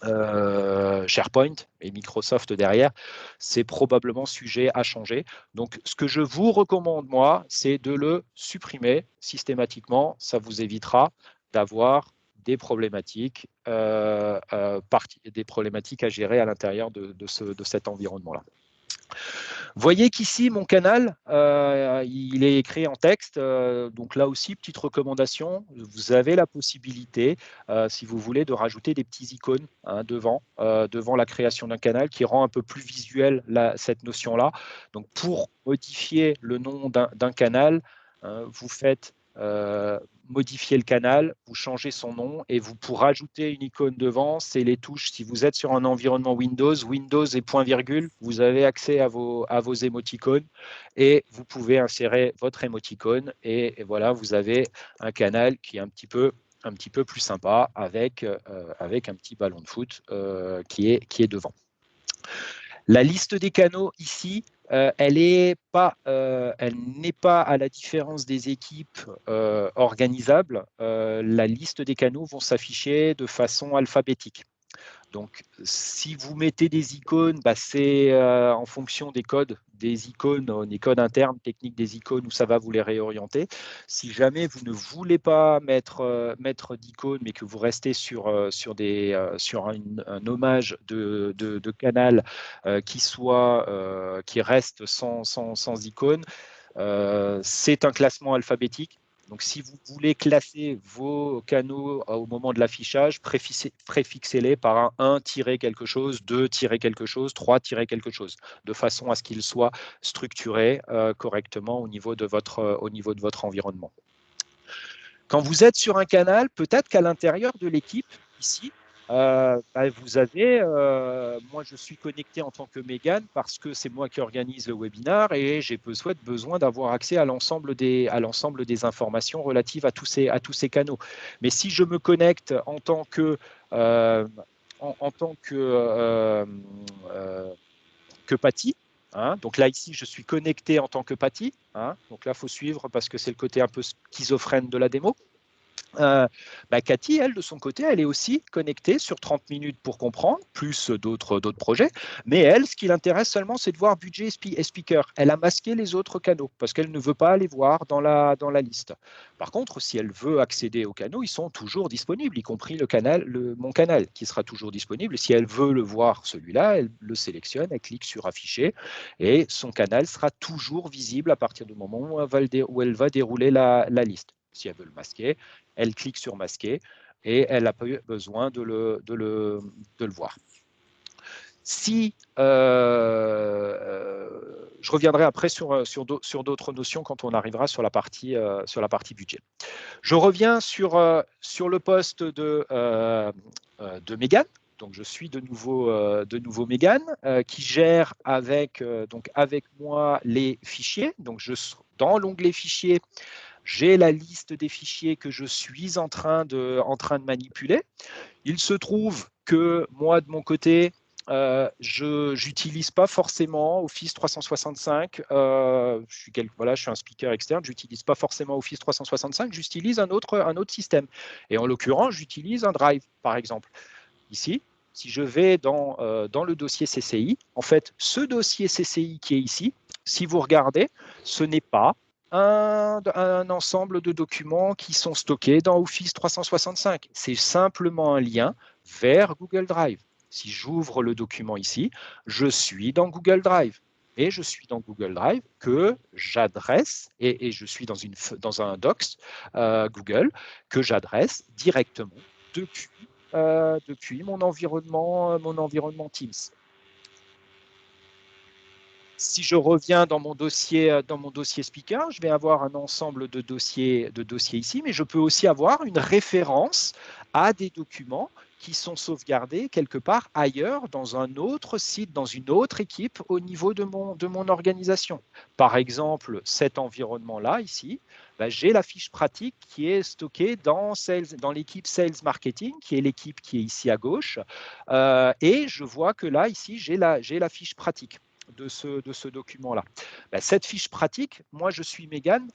SharePoint et Microsoft derrière. C'est probablement sujet à changer. Donc, ce que je vous recommande, moi, c'est de le supprimer systématiquement. Ça vous évitera d'avoir des problématiques, des problématiques à gérer à l'intérieur de cet environnement-là. Voyez qu'ici, mon canal, il est écrit en texte. Donc là aussi, petite recommandation, vous avez la possibilité, si vous voulez, de rajouter des petits icônes devant la création d'un canal qui rend un peu plus visuel cette notion-là. Donc pour modifier le nom d'un canal, vous faites modifier le canal, vous changez son nom et vous pour rajouter une icône devant, c'est les touches. Si vous êtes sur un environnement Windows et point virgule, vous avez accès à vos émoticônes et vous pouvez insérer votre émoticône et voilà, vous avez un canal qui est un petit peu plus sympa avec un petit ballon de foot qui est devant. La liste des canaux ici, elle n'est pas à la différence des équipes organisables. La liste des canaux vont s'afficher de façon alphabétique. Donc, si vous mettez des icônes, c'est en fonction des codes internes techniques des icônes où ça va vous les réorienter. Si jamais vous ne voulez pas mettre d'icônes, mais que vous restez sur un hommage de canal qui reste sans icône, c'est un classement alphabétique. Donc, si vous voulez classer vos canaux au moment de l'affichage, préfixez-les par un 1- quelque chose, 2- quelque chose, 3- quelque chose, de façon à ce qu'ils soient structurés correctement au niveau de votre environnement. Quand vous êtes sur un canal, peut-être qu'à l'intérieur de l'équipe, ici, vous avez, moi je suis connecté en tant que Mégane parce que c'est moi qui organise le webinaire et j'ai besoin d'avoir accès à l'ensemble des informations relatives à tous ces canaux. Mais si je me connecte en tant que Patty, donc là ici je suis connecté en tant que Patty, donc là il faut suivre parce que c'est le côté un peu schizophrène de la démo. Cathy, elle, de son côté, elle est aussi connectée sur 30 minutes pour comprendre, plus d'autres projets. Mais elle, ce qui l'intéresse seulement, c'est de voir budget et speaker. Elle a masqué les autres canaux parce qu'elle ne veut pas les voir dans la liste. Par contre, si elle veut accéder aux canaux, ils sont toujours disponibles, y compris mon canal, qui sera toujours disponible. Si elle veut le voir, celui-là, elle le sélectionne, elle clique sur afficher et son canal sera toujours visible à partir du moment où elle va dérouler la liste. Si elle veut le masquer, elle clique sur masquer et elle a besoin de le voir. Si je reviendrai après sur d'autres notions quand on arrivera sur la partie budget. Je reviens sur le poste de Mégane. Donc, je suis de nouveau Mégane qui gère avec moi les fichiers. Donc, dans l'onglet fichiers, j'ai la liste des fichiers que je suis en train de manipuler. Il se trouve que moi, de mon côté, je n'utilise pas forcément Office 365. Je suis un speaker externe, je n'utilise pas forcément Office 365, j'utilise un autre système. Et en l'occurrence, j'utilise un Drive, par exemple. Ici, si je vais dans le dossier CCI, en fait, ce dossier CCI qui est ici, si vous regardez, ce n'est pas un ensemble de documents qui sont stockés dans Office 365. C'est simplement un lien vers Google Drive. Si j'ouvre le document ici, je suis dans Google Drive. Et je suis dans Google Drive que j'adresse, et je suis dans un docs Google que j'adresse directement depuis mon environnement Teams. Si je reviens dans mon dossier speaker, je vais avoir un ensemble de dossiers ici, mais je peux aussi avoir une référence à des documents qui sont sauvegardés quelque part ailleurs, dans un autre site, dans une autre équipe au niveau de mon organisation. Par exemple, cet environnement-là, ici, j'ai la fiche pratique qui est stockée dans l'équipe Sales Marketing, qui est l'équipe qui est ici à gauche, et je vois que là, ici, j'ai la fiche pratique de ce document-là. Cette fiche pratique, moi je suis Mégane,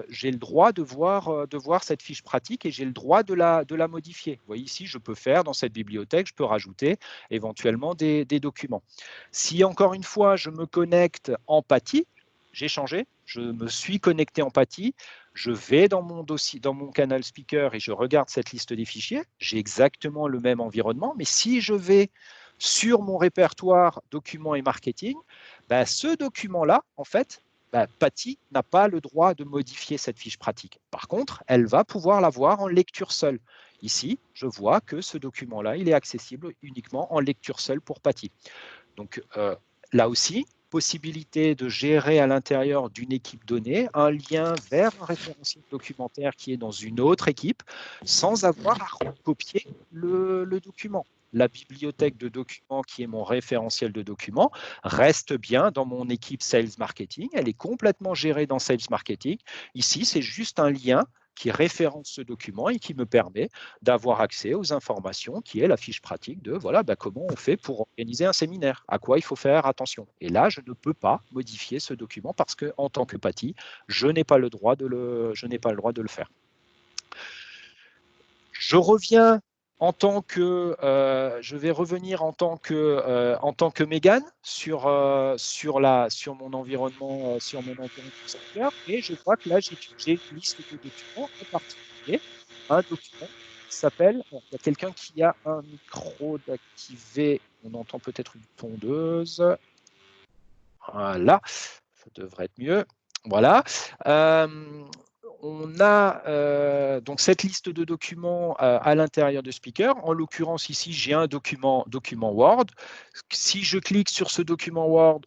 j'ai le droit de voir cette fiche pratique et j'ai le droit de la modifier. Vous voyez ici, je peux faire dans cette bibliothèque, je peux rajouter éventuellement des documents. Si encore une fois, je me connecte en PATI, j'ai changé, je me suis connecté en PATI, je vais dans mon dossier, dans mon canal speaker et je regarde cette liste des fichiers, j'ai exactement le même environnement, mais si je vais sur mon répertoire documents et marketing, ce document-là, en fait, Patty n'a pas le droit de modifier cette fiche pratique. Par contre, elle va pouvoir la voir en lecture seule. Ici, je vois que ce document-là, il est accessible uniquement en lecture seule pour Patty. Donc, là aussi, possibilité de gérer à l'intérieur d'une équipe donnée un lien vers un référentiel documentaire qui est dans une autre équipe sans avoir à recopier le document. La bibliothèque de documents qui est mon référentiel de documents reste bien dans mon équipe Sales Marketing. Elle est complètement gérée dans Sales Marketing. Ici, c'est juste un lien qui référence ce document et qui me permet d'avoir accès aux informations qui est la fiche pratique de voilà, comment on fait pour organiser un séminaire, à quoi il faut faire attention. Et là, je ne peux pas modifier ce document parce qu'en tant que Patty, je n'ai pas le droit de le faire. Je reviens en tant que, je vais revenir en tant que Mégane sur mon environnement secteur, et je vois que là j'ai une liste de documents en particulier, un document qui s'appelle, il y a quelqu'un qui a un micro d'activé, on entend peut-être une tondeuse, voilà, ça devrait être mieux, voilà. On a donc cette liste de documents à l'intérieur de Speaker. En l'occurrence, ici, j'ai un document Word. Si je clique sur ce document Word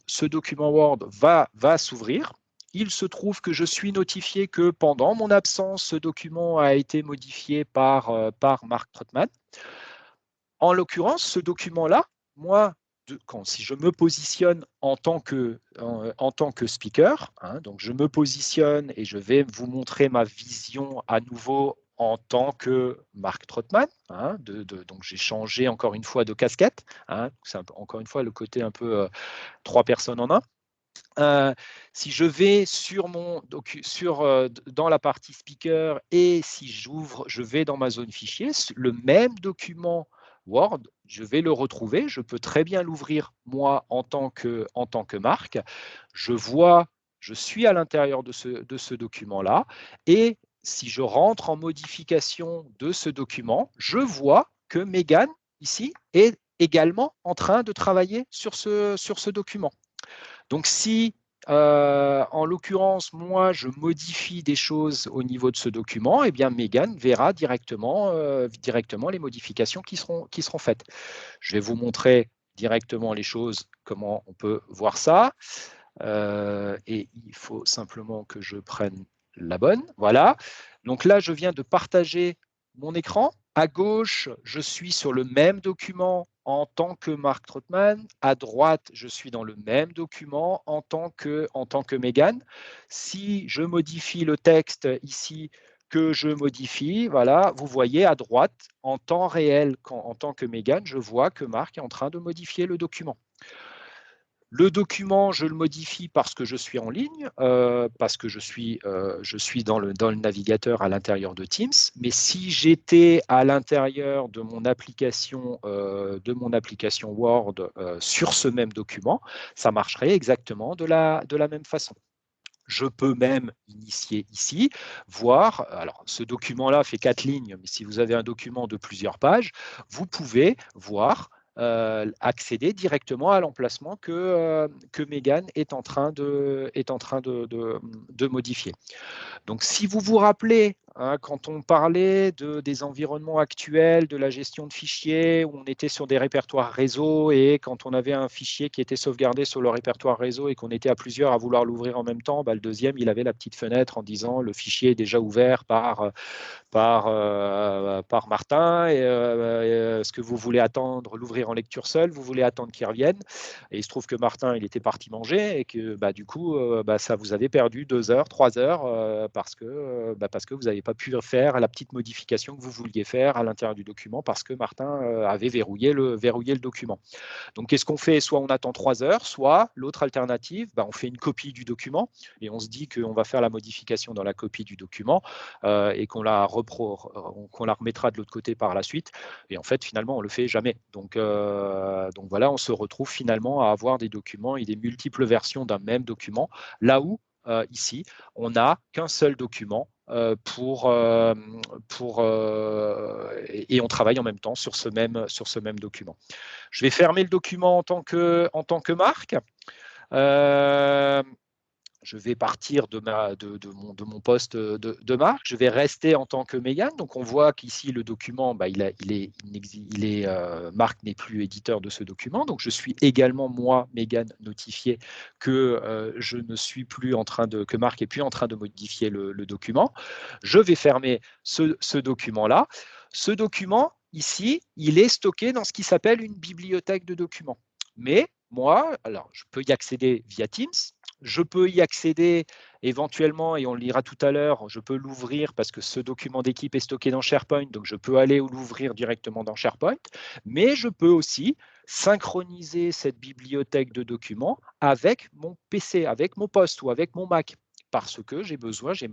va s'ouvrir. Il se trouve que je suis notifié que pendant mon absence, ce document a été modifié par Marc Trottmann. En l'occurrence, ce document-là, moi, si je me positionne en tant que speaker, donc je me positionne et je vais vous montrer ma vision à nouveau en tant que Marc Trottmann. Donc j'ai changé encore une fois de casquette. C'est encore une fois le côté un peu 3 personnes en un. Si je vais dans la partie speaker et si je vais dans ma zone fichier, le même document Word, je vais le retrouver. Je peux très bien l'ouvrir moi en tant que Marc. Je suis à l'intérieur de ce document-là et si je rentre en modification de ce document, je vois que Mégane, ici, est également en train de travailler sur ce document. Donc, si, en l'occurrence, moi, je modifie des choses au niveau de ce document, eh bien, Mégane verra directement les modifications qui seront faites. Je vais vous montrer directement les choses, comment on peut voir ça. Et il faut simplement que je prenne la bonne. Voilà. Donc là, je viens de partager mon écran. À gauche, je suis sur le même document en tant que Marc Trottmann. À droite, je suis dans le même document en tant que Megan. Si je modifie le texte ici, que je modifie, voilà, vous voyez à droite, en temps réel, en tant que Megan, je vois que Marc est en train de modifier le document. Le document, je le modifie parce que je suis en ligne, parce que je suis dans le navigateur à l'intérieur de Teams. Mais si j'étais à l'intérieur de mon application Word sur ce même document, ça marcherait exactement de la même façon. Je peux même initier ici, voir, alors ce document-là fait 4 lignes, mais si vous avez un document de plusieurs pages, vous pouvez voir, accéder directement à l'emplacement que Megan est en train de modifier. Donc, si vous vous rappelez, quand on parlait des environnements actuels, de la gestion de fichiers, où on était sur des répertoires réseau et quand on avait un fichier qui était sauvegardé sur le répertoire réseau et qu'on était à plusieurs à vouloir l'ouvrir en même temps, le deuxième, il avait la petite fenêtre en disant le fichier est déjà ouvert par Martin. Est-ce que vous voulez attendre l'ouvrir en lecture seule? Vous voulez attendre qu'il revienne? Et il se trouve que Martin, il était parti manger et que du coup, ça vous avait perdu 2 heures, 3 heures parce que vous n'avez pas pu faire la petite modification que vous vouliez faire à l'intérieur du document parce que Martin avait verrouillé le document. Donc, qu'est-ce qu'on fait? Soit on attend 3 heures, soit l'autre alternative, on fait une copie du document et on se dit qu'on va faire la modification dans la copie du document et qu'on la remettra de l'autre côté par la suite. Et en fait, finalement, on ne le fait jamais. Donc voilà, on se retrouve finalement à avoir des documents et des multiples versions d'un même document, là où ici, on n'a qu'un seul document et on travaille en même temps sur ce même document. Je vais fermer le document en tant que Marc. Je vais partir de mon poste de Marc. Je vais rester en tant que Megan. Donc, on voit qu'ici, le document, Marc n'est plus éditeur de ce document. Donc, je suis également, moi, Megan, notifié que je ne suis plus en train que Marc n'est plus en train de modifier le document. Je vais fermer ce document-là. Ce document, ici, il est stocké dans ce qui s'appelle une bibliothèque de documents. Mais moi, alors, je peux y accéder via Teams. Je peux y accéder éventuellement, et on le lira tout à l'heure, je peux l'ouvrir parce que ce document d'équipe est stocké dans SharePoint, donc je peux aller l'ouvrir directement dans SharePoint, mais je peux aussi synchroniser cette bibliothèque de documents avec mon PC, avec mon poste ou avec mon Mac, parce que je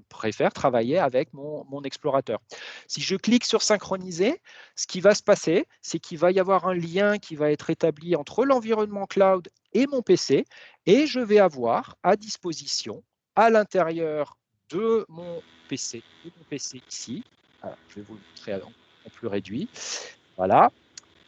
préfère travailler avec mon explorateur. Si je clique sur synchroniser, ce qui va se passer, c'est qu'il va y avoir un lien qui va être établi entre l'environnement cloud et mon PC, et je vais avoir à disposition, à l'intérieur de mon PC ici, alors, je vais vous le montrer en plus réduit, voilà,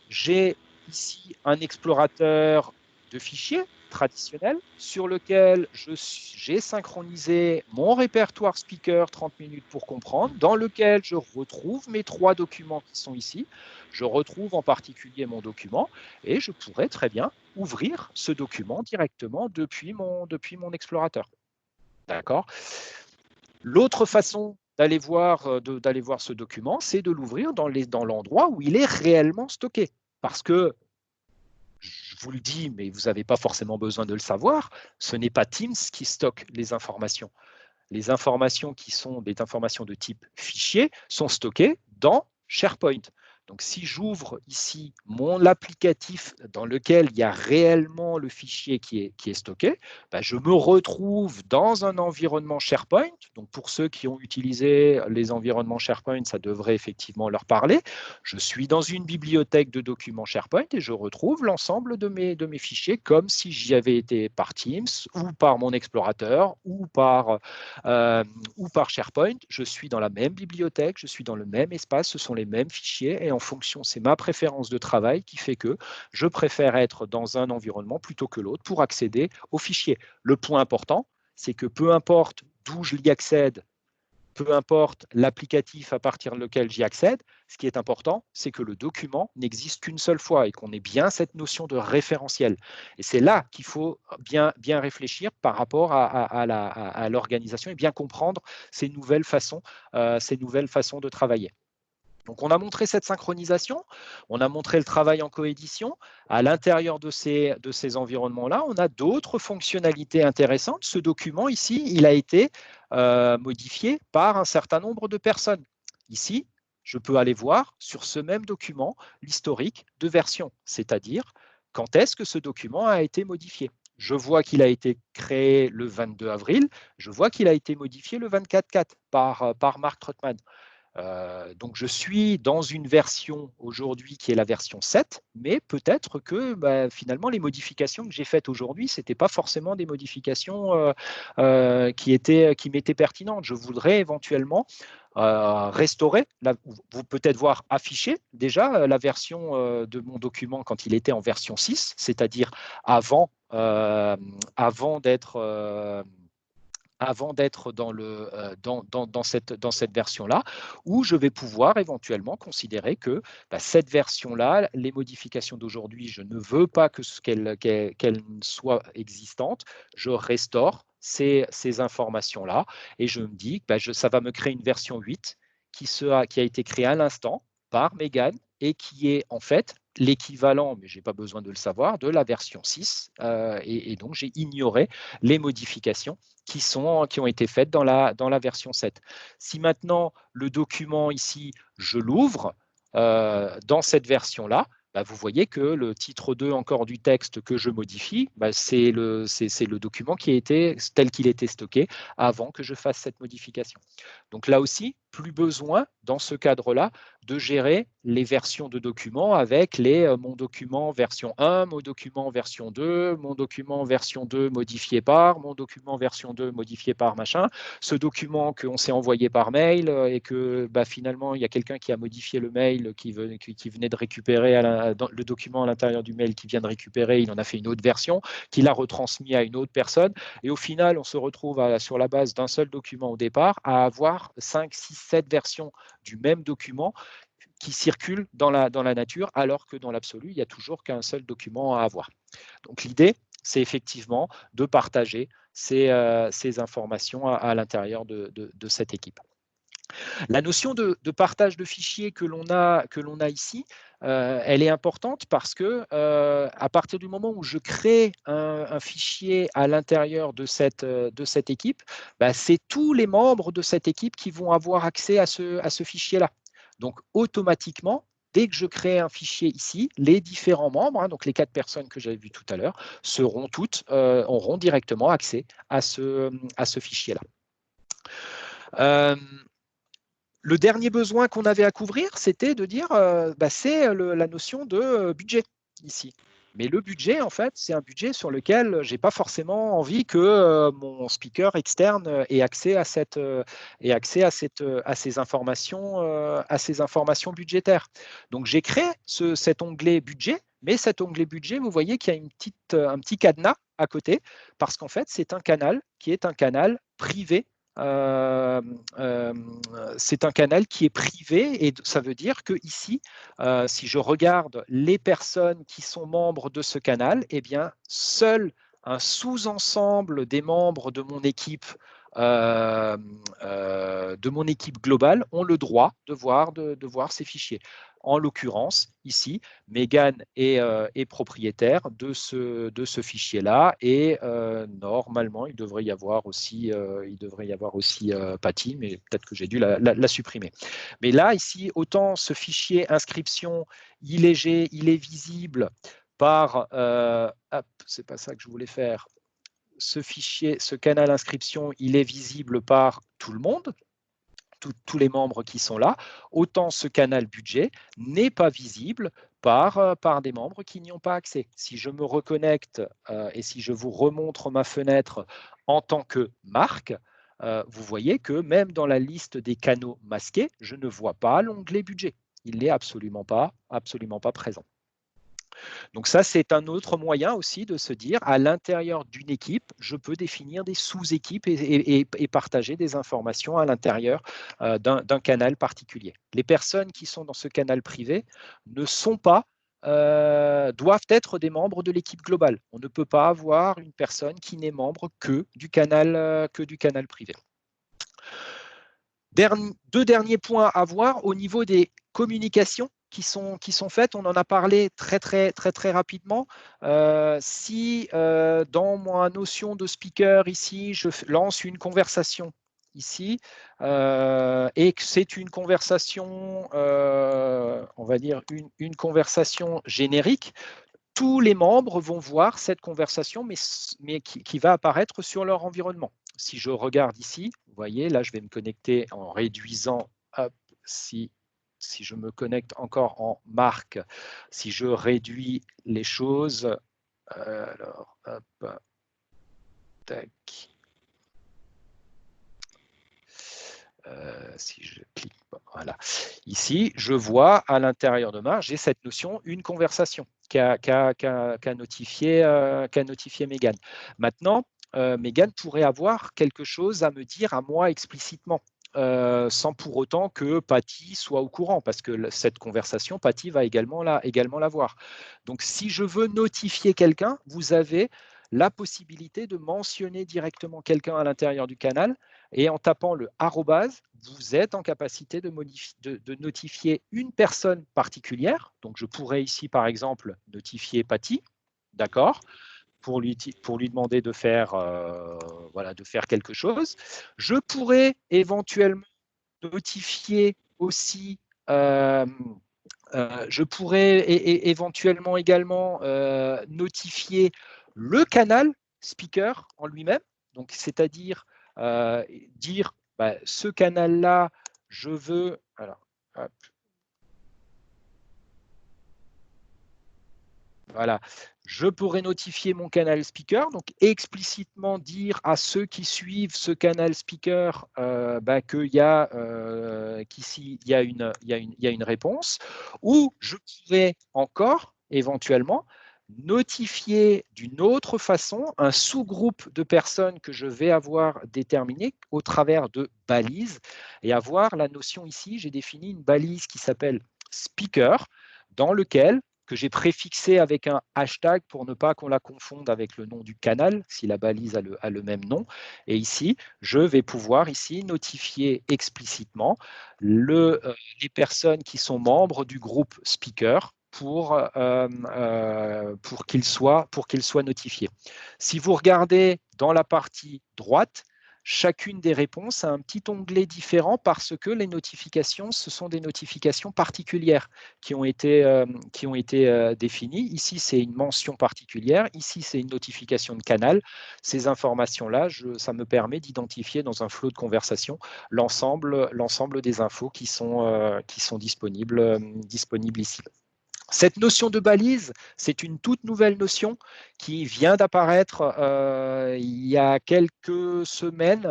j'ai ici un explorateur de fichiers traditionnel sur lequel j'ai synchronisé mon répertoire speaker 30 minutes pour comprendre, dans lequel je retrouve mes 3 documents qui sont ici. Je retrouve en particulier mon document et je pourrais très bien ouvrir ce document directement depuis mon explorateur. D'accord. L'autre façon d'aller voir ce document, c'est de l'ouvrir dans l'endroit où il est réellement stocké. Parce que, je vous le dis, mais vous n'avez pas forcément besoin de le savoir, ce n'est pas Teams qui stocke les informations. Les informations qui sont des informations de type fichier sont stockées dans SharePoint. Donc, si j'ouvre ici l'applicatif dans lequel il y a réellement le fichier qui est stocké, je me retrouve dans un environnement SharePoint. Donc, pour ceux qui ont utilisé les environnements SharePoint, ça devrait effectivement leur parler. Je suis dans une bibliothèque de documents SharePoint et je retrouve l'ensemble de mes fichiers comme si j'y avais été par Teams ou par mon explorateur ou par SharePoint. Je suis dans la même bibliothèque, je suis dans le même espace, ce sont les mêmes fichiers et en fonction, c'est ma préférence de travail qui fait que je préfère être dans un environnement plutôt que l'autre pour accéder aux fichiers. Le point important, c'est que peu importe d'où je y accède, peu importe l'applicatif à partir de lequel j'y accède, ce qui est important, c'est que le document n'existe qu'une seule fois et qu'on ait bien cette notion de référentiel. Et c'est là qu'il faut bien réfléchir par rapport à l'organisation et bien comprendre ces nouvelles façons de travailler. Donc, on a montré cette synchronisation, on a montré le travail en coédition. À l'intérieur de ces environnements-là, on a d'autres fonctionnalités intéressantes. Ce document ici, il a été modifié par un certain nombre de personnes. Ici, je peux aller voir sur ce même document l'historique de version, c'est-à-dire quand est-ce que ce document a été modifié. Je vois qu'il a été créé le 22 avril, je vois qu'il a été modifié le 24/4 par Mark Trotman. Donc, je suis dans une version aujourd'hui qui est la version 7, mais peut-être que finalement, les modifications que j'ai faites aujourd'hui, ce n'étaient pas forcément des modifications qui m'étaient pertinentes. Je voudrais éventuellement restaurer, vous peut-être voir afficher déjà la version de mon document quand il était en version 6, c'est-à-dire avant d'être dans cette version-là, où je vais pouvoir éventuellement considérer que cette version-là, les modifications d'aujourd'hui, je ne veux pas qu'elles soient existantes, je restaure ces informations-là et je me dis que ça va me créer une version 8 qui a été créée à l'instant par Megan et qui est en fait l'équivalent, mais je n'ai pas besoin de le savoir, de la version 6. Et donc, j'ai ignoré les modifications qui ont été faites dans la version 7. Si maintenant, le document ici, je l'ouvre dans cette version-là, vous voyez que le titre 2 encore du texte que je modifie, c'est le document qui a été tel qu'il était stocké avant que je fasse cette modification. Donc là aussi, plus besoin, dans ce cadre-là, de gérer les versions de documents avec mon document version 1, mon document version 2, mon document version 2 modifié par, mon document version 2 modifié par machin, ce document qu'on s'est envoyé par mail et que finalement, il y a quelqu'un qui a modifié le mail qui venait de récupérer le document à l'intérieur du mail qui vient de récupérer, il en a fait une autre version, qu'il a retransmis à une autre personne. Et au final, on se retrouve sur la base d'un seul document au départ à avoir 5, 6, 7 versions du même document qui circulent dans la nature, alors que dans l'absolu, il n'y a toujours qu'un seul document à avoir. Donc l'idée, c'est effectivement de partager ces informations à l'intérieur de cette équipe. La notion de partage de fichiers que l'on a ici, elle est importante parce que à partir du moment où je crée un fichier à l'intérieur de cette équipe, c'est tous les membres de cette équipe qui vont avoir accès à ce fichier-là. Donc, automatiquement, dès que je crée un fichier ici, les différents membres, donc les 4 personnes que j'avais vues tout à l'heure, auront directement accès à ce fichier-là. Le dernier besoin qu'on avait à couvrir, c'était de dire, c'est la notion de budget ici. Mais le budget, en fait, c'est un budget sur lequel je n'ai pas forcément envie que mon speaker externe ait accès à ces informations budgétaires. Donc, j'ai créé cet onglet budget, mais cet onglet budget, vous voyez qu'il y a un petit cadenas à côté, parce qu'en fait, c'est un canal qui est un canal privé. C'est un canal qui est privé et ça veut dire que ici, si je regarde les personnes qui sont membres de ce canal, eh bien, seul un sous-ensemble des membres de mon équipe globale ont le droit de voir ces fichiers. En l'occurrence, ici, Megan est propriétaire de ce fichier-là et normalement, il devrait y avoir aussi Patty, mais peut-être que j'ai dû la supprimer. Mais là, ici, autant ce fichier inscription, il est visible par... c'est pas ça que je voulais faire. Ce fichier, ce canal inscription, il est visible par tout le monde, tous les membres qui sont là, autant ce canal budget n'est pas visible par des membres qui n'y ont pas accès. Si je me reconnecte et si je vous remontre ma fenêtre en tant que marque, vous voyez que même dans la liste des canaux masqués, je ne vois pas l'onglet budget. Il n'est absolument pas présent. Donc ça, c'est un autre moyen aussi de se dire, à l'intérieur d'une équipe, je peux définir des sous-équipes et partager des informations à l'intérieur d'un canal particulier. Les personnes qui sont dans ce canal privé ne sont pas doivent être des membres de l'équipe globale. On ne peut pas avoir une personne qui n'est membre que du canal privé. Deux derniers points à voir au niveau des communications qui sont faites. On en a parlé très rapidement. Si dans ma notion de speaker ici, je lance une conversation ici et que c'est une conversation, on va dire une conversation générique, tous les membres vont voir cette conversation, mais qui va apparaître sur leur environnement. Si je regarde ici, vous voyez, là, je vais me connecter en réduisant, hop, si je me connecte encore en marque, si je réduis les choses, alors, hop, tac. Si je clique, voilà. Ici, je vois à l'intérieur de Marge, j'ai cette notion, une conversation qu'a notifié Megan. Maintenant, Megan pourrait avoir quelque chose à me dire à moi explicitement. Sans pour autant que Patty soit au courant, parce que cette conversation, Patty va également la voir. Donc, si je veux notifier quelqu'un, vous avez la possibilité de mentionner directement quelqu'un à l'intérieur du canal, et en tapant le arrobase, vous êtes en capacité de notifier une personne particulière. Donc, je pourrais ici, par exemple, notifier Patty, d'accord, pour lui demander de faire, voilà, de faire quelque chose. Je pourrais éventuellement notifier aussi, je pourrais éventuellement également notifier le canal speaker en lui-même, donc c'est-à-dire dire bah, ce canal-là, je veux. Alors, hop, voilà. Je pourrais notifier mon canal speaker, donc explicitement dire à ceux qui suivent ce canal speaker bah, qu'il y a, qu'ici, il y a une réponse. Ou je pourrais encore, éventuellement, notifier d'une autre façon un sous-groupe de personnes que je vais avoir déterminé au travers de balises. Et avoir la notion ici, j'ai défini une balise qui s'appelle speaker, dans lequel que j'ai préfixé avec un hashtag pour ne pas qu'on la confonde avec le nom du canal, si la balise a le même nom. Et ici, je vais pouvoir ici notifier explicitement les personnes qui sont membres du groupe speaker pour qu'ils soient notifiés. Si vous regardez dans la partie droite, chacune des réponses a un petit onglet différent parce que les notifications, ce sont des notifications particulières qui ont été définies. Ici, c'est une mention particulière. Ici, c'est une notification de canal. Ces informations-là, ça me permet d'identifier dans un flot de conversation l'ensemble des infos qui sont disponibles ici. Cette notion de balise, c'est une toute nouvelle notion qui vient d'apparaître il y a quelques semaines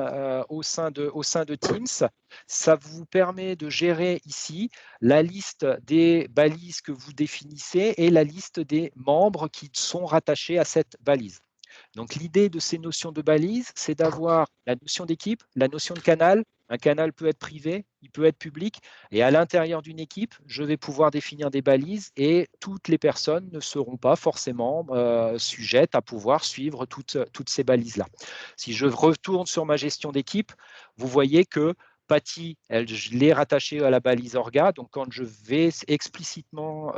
au sein de Teams. Ça vous permet de gérer ici la liste des balises que vous définissez et la liste des membres qui sont rattachés à cette balise. Donc, l'idée de ces notions de balises, c'est d'avoir la notion d'équipe, la notion de canal. Un canal peut être privé, il peut être public. Et à l'intérieur d'une équipe, je vais pouvoir définir des balises et toutes les personnes ne seront pas forcément sujettes à pouvoir suivre toutes ces balises-là. Si je retourne sur ma gestion d'équipe, vous voyez que Patty, je l'ai rattachée à la balise Orga. Donc, quand je vais explicitement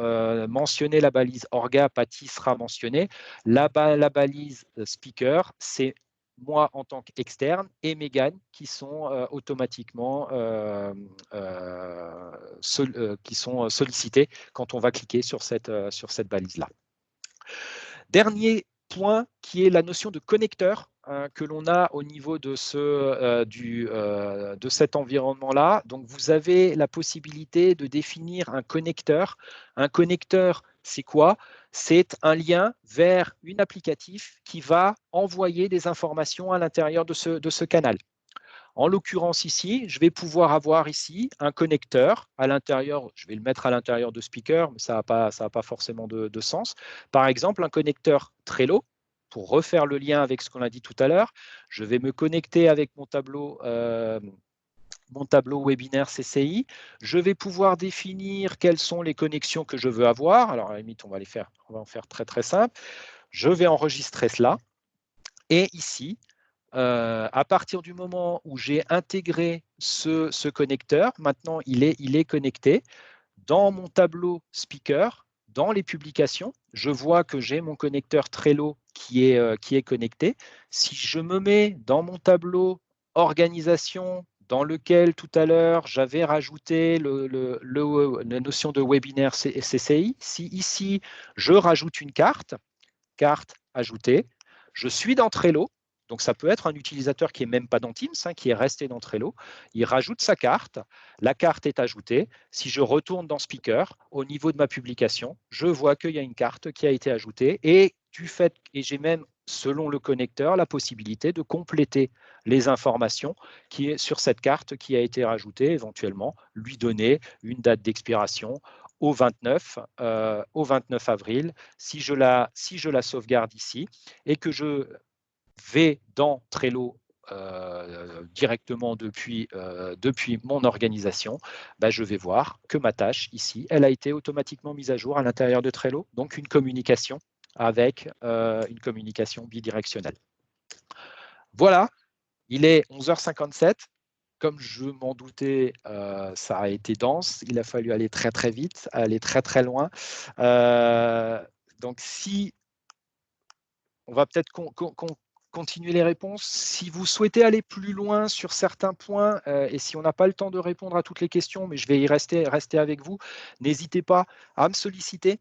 mentionner la balise Orga, Patty sera mentionnée. La balise speaker, c'est moi en tant qu'externe et Megan qui sont automatiquement sollicités quand on va cliquer sur cette balise-là. Dernier point qui est la notion de connecteur que l'on a au niveau de cet environnement-là. Donc, vous avez la possibilité de définir un connecteur. Un connecteur, c'est quoi? C'est un lien vers une applicatif qui va envoyer des informations à l'intérieur de ce canal. En l'occurrence ici, je vais pouvoir avoir ici un connecteur à l'intérieur. Je vais le mettre à l'intérieur de Speaker, mais ça n'a pas forcément de sens. Par exemple, un connecteur Trello, pour refaire le lien avec ce qu'on a dit tout à l'heure. Je vais me connecter avec mon tableau webinaire CCI. Je vais pouvoir définir quelles sont les connexions que je veux avoir. Alors, à la limite, on va en faire très, très simple. Je vais enregistrer cela. Et ici, à partir du moment où j'ai intégré ce connecteur, maintenant, il est connecté. Dans mon tableau speaker, dans les publications, je vois que j'ai mon connecteur Trello qui est connecté. Si je me mets dans mon tableau organisation, dans lequel tout à l'heure j'avais rajouté la notion de webinaire CCI, si ici je rajoute une carte ajoutée, je suis dans Trello. Donc, ça peut être un utilisateur qui n'est même pas dans Teams, qui est resté dans Trello. Il rajoute sa carte. La carte est ajoutée. Si je retourne dans Speaker, au niveau de ma publication, je vois qu'il y a une carte qui a été ajoutée. Et j'ai même, selon le connecteur, la possibilité de compléter les informations qui est sur cette carte qui a été rajoutée, éventuellement lui donner une date d'expiration au 29 avril, si je la sauvegarde ici et que je vais dans Trello directement depuis mon organisation, je vais voir que ma tâche ici, elle a été automatiquement mise à jour à l'intérieur de Trello, donc une communication avec une communication bidirectionnelle. Voilà, il est 11h57. Comme je m'en doutais, ça a été dense. Il a fallu aller très très vite, aller très très loin. Donc si on va peut-être continuer les réponses. Si vous souhaitez aller plus loin sur certains points, et si on n'a pas le temps de répondre à toutes les questions, mais je vais y rester avec vous, n'hésitez pas à me solliciter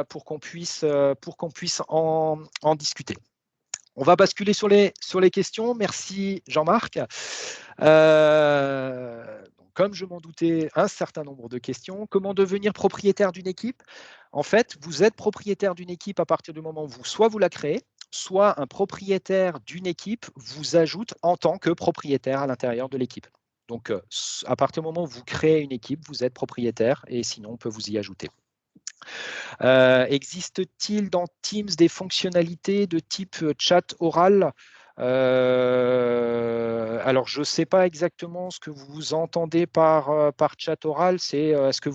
pour qu'on puisse en discuter. On va basculer sur les questions. Merci Jean-Marc. Comme je m'en doutais, un certain nombre de questions. Comment devenir propriétaire d'une équipe? En fait, vous êtes propriétaire d'une équipe à partir du moment où soit vous la créez, soit un propriétaire d'une équipe vous ajoute en tant que propriétaire à l'intérieur de l'équipe. Donc, à partir du moment où vous créez une équipe, vous êtes propriétaire et sinon, on peut vous y ajouter. Existe-t-il dans Teams des fonctionnalités de type chat oral? Alors, je ne sais pas exactement ce que vous entendez par chat oral. C'est est-ce que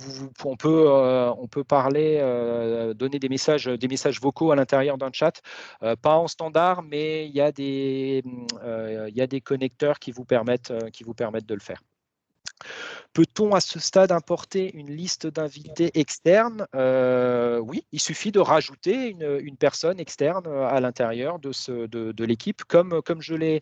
on peut parler, donner des messages vocaux à l'intérieur d'un chat? Pas en standard, mais il y a des connecteurs qui vous permettent de le faire. Peut-on à ce stade importer une liste d'invités externes? Oui, il suffit de rajouter une personne externe à l'intérieur de l'équipe, comme je l'ai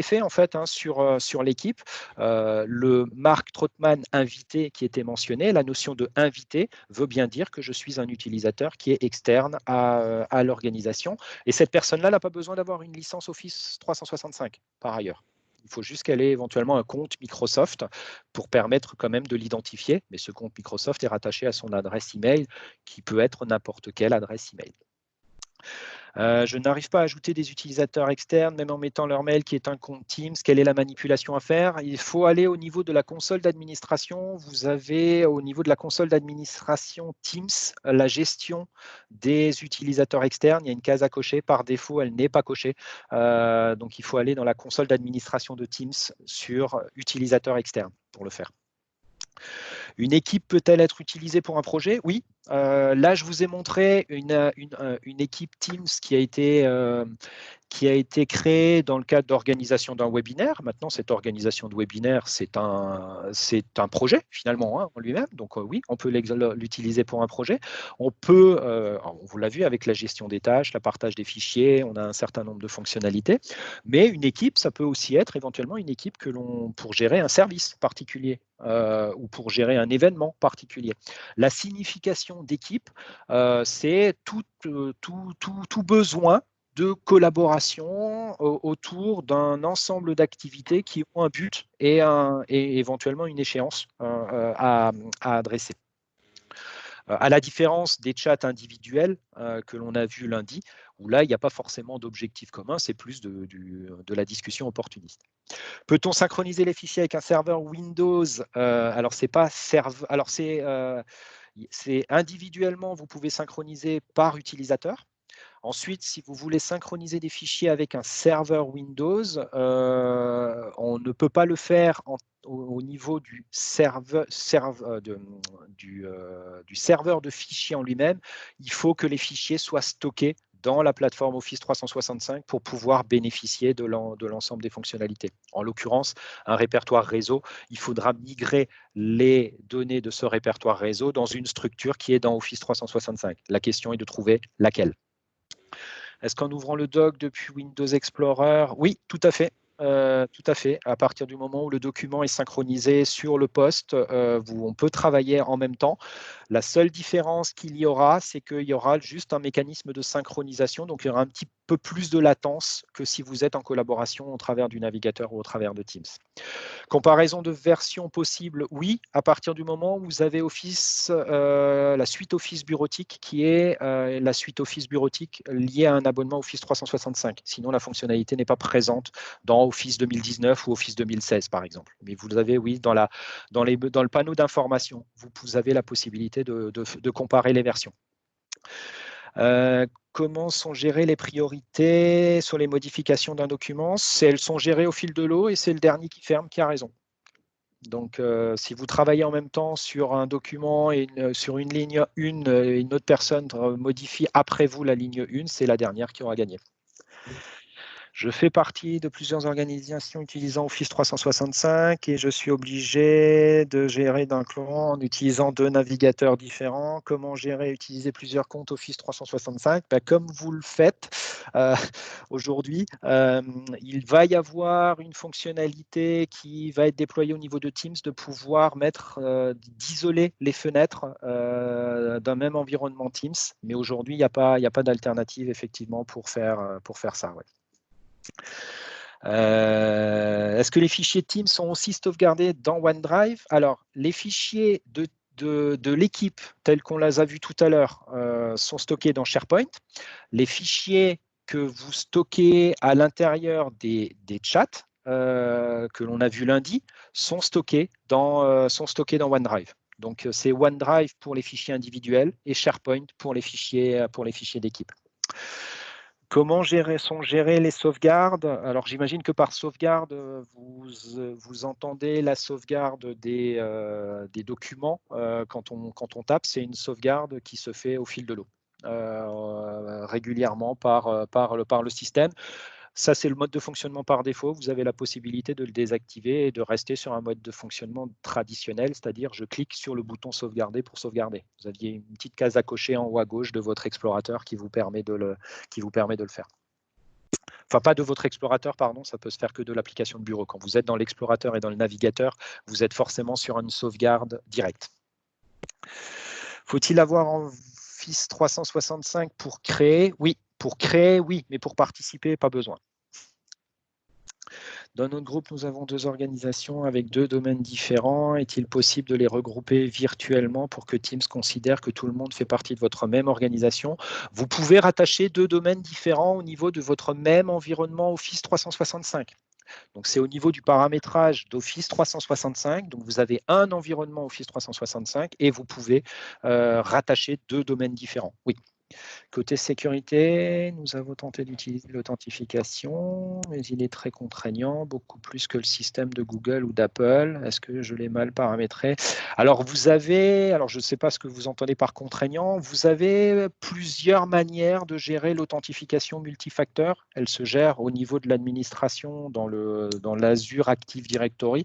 fait en fait sur l'équipe. Le Marc Trottmann invité qui était mentionné, la notion de invité veut bien dire que je suis un utilisateur qui est externe à l'organisation. Et cette personne-là n'a pas besoin d'avoir une licence Office 365 par ailleurs. Il faut juste qu'elle ait éventuellement un compte Microsoft pour permettre quand même de l'identifier. Mais ce compte Microsoft est rattaché à son adresse email, qui peut être n'importe quelle adresse email. Je n'arrive pas à ajouter des utilisateurs externes, même en mettant leur mail qui est un compte Teams. Quelle est la manipulation à faire? Il faut aller au niveau de la console d'administration. Vous avez au niveau de la console d'administration Teams la gestion des utilisateurs externes. Il y a une case à cocher. Par défaut, elle n'est pas cochée. Donc, il faut aller dans la console d'administration de Teams sur utilisateurs externes pour le faire. Une équipe peut-elle être utilisée pour un projet? Oui. Là, je vous ai montré une équipe Teams qui a été créée dans le cadre d'organisation d'un webinaire. Maintenant, cette organisation de webinaire, c'est un projet finalement en lui-même. Donc oui, on peut l'utiliser pour un projet. On peut, on vous l'a vu avec la gestion des tâches, le partage des fichiers, on a un certain nombre de fonctionnalités. Mais une équipe, ça peut aussi être éventuellement une équipe pour gérer un service particulier ou pour gérer un événement particulier. La signification d'équipe, c'est tout besoin de collaboration autour d'un ensemble d'activités qui ont un but et éventuellement une échéance à adresser. À la différence des chats individuels que l'on a vu lundi, où là, il n'y a pas forcément d'objectif commun, c'est plus de la discussion opportuniste. Peut-on synchroniser les fichiers avec un serveur Windows? Alors, c'est pas alors c'est individuellement, vous pouvez synchroniser par utilisateur. Ensuite, si vous voulez synchroniser des fichiers avec un serveur Windows, on ne peut pas le faire au niveau du serveur de fichiers en lui-même. Il faut que les fichiers soient stockés dans la plateforme Office 365 pour pouvoir bénéficier de l'ensemble des fonctionnalités. En l'occurrence, un répertoire réseau, il faudra migrer les données de ce répertoire réseau dans une structure qui est dans Office 365. La question est de trouver laquelle. Est-ce qu'en ouvrant le doc depuis Windows Explorer? Oui, tout à fait. Tout à fait. À partir du moment où le document est synchronisé sur le poste, on peut travailler en même temps. La seule différence qu'il y aura, c'est qu'il y aura juste un mécanisme de synchronisation. Donc, il y aura un petit peu plus de latence que si vous êtes en collaboration au travers du navigateur ou au travers de Teams. Comparaison de versions possibles, oui, à partir du moment où vous avez Office, la suite Office bureautique qui est la suite Office bureautique liée à un abonnement Office 365. Sinon, la fonctionnalité n'est pas présente dans Office 2019 ou Office 2016, par exemple. Mais vous avez, oui, dans le panneau d'information, vous avez la possibilité de comparer les versions. Comment sont gérées les priorités sur les modifications d'un document? Elles sont gérées au fil de l'eau et c'est le dernier qui ferme qui a raison. Donc, si vous travaillez en même temps sur un document et sur une ligne 1, une autre personne modifie après vous la ligne 1, c'est la dernière qui aura gagné. Je fais partie de plusieurs organisations utilisant Office 365 et je suis obligé de gérer d'un clan en utilisant 2 navigateurs différents. Comment gérer et utiliser plusieurs comptes Office 365? Comme vous le faites aujourd'hui, il va y avoir une fonctionnalité qui va être déployée au niveau de Teams de pouvoir d'isoler les fenêtres d'un même environnement Teams. Mais aujourd'hui, il n'y a pas d'alternative effectivement pour faire ça. Ouais. Est-ce que les fichiers Teams sont aussi sauvegardés dans OneDrive? Alors, les fichiers de l'équipe, tels qu'on les a vus tout à l'heure, sont stockés dans SharePoint. Les fichiers que vous stockez à l'intérieur des chats, que l'on a vu lundi, sont stockés dans OneDrive. Donc, c'est OneDrive pour les fichiers individuels et SharePoint pour les fichiers d'équipe. Comment sont gérées les sauvegardes? Alors, j'imagine que par sauvegarde, vous entendez la sauvegarde des documents. Quand on tape, c'est une sauvegarde qui se fait au fil de l'eau, régulièrement par le système. Ça, c'est le mode de fonctionnement par défaut. Vous avez la possibilité de le désactiver et de rester sur un mode de fonctionnement traditionnel, c'est-à-dire je clique sur le bouton sauvegarder pour sauvegarder. Vous aviez une petite case à cocher en haut à gauche de votre explorateur qui vous permet de le faire. Enfin, pas de votre explorateur, pardon, ça peut se faire que de l'application de bureau. Quand vous êtes dans l'explorateur et dans le navigateur, vous êtes forcément sur une sauvegarde directe. Faut-il avoir Office 365 pour créer? Oui. Pour créer, oui, mais pour participer, pas besoin. Dans notre groupe, nous avons 2 organisations avec 2 domaines différents. Est-il possible de les regrouper virtuellement pour que Teams considère que tout le monde fait partie de votre même organisation? Vous pouvez rattacher 2 domaines différents au niveau de votre même environnement Office 365. Donc, c'est au niveau du paramétrage d'Office 365. Donc, vous avez un environnement Office 365 et vous pouvez rattacher 2 domaines différents. Oui. Côté sécurité, nous avons tenté d'utiliser l'authentification, mais il est très contraignant, beaucoup plus que le système de Google ou d'Apple. Est-ce que je l'ai mal paramétré? Alors, je ne sais pas ce que vous entendez par contraignant, vous avez plusieurs manières de gérer l'authentification multifacteur. Elle se gère au niveau de l'administration dans l'Azure Active Directory.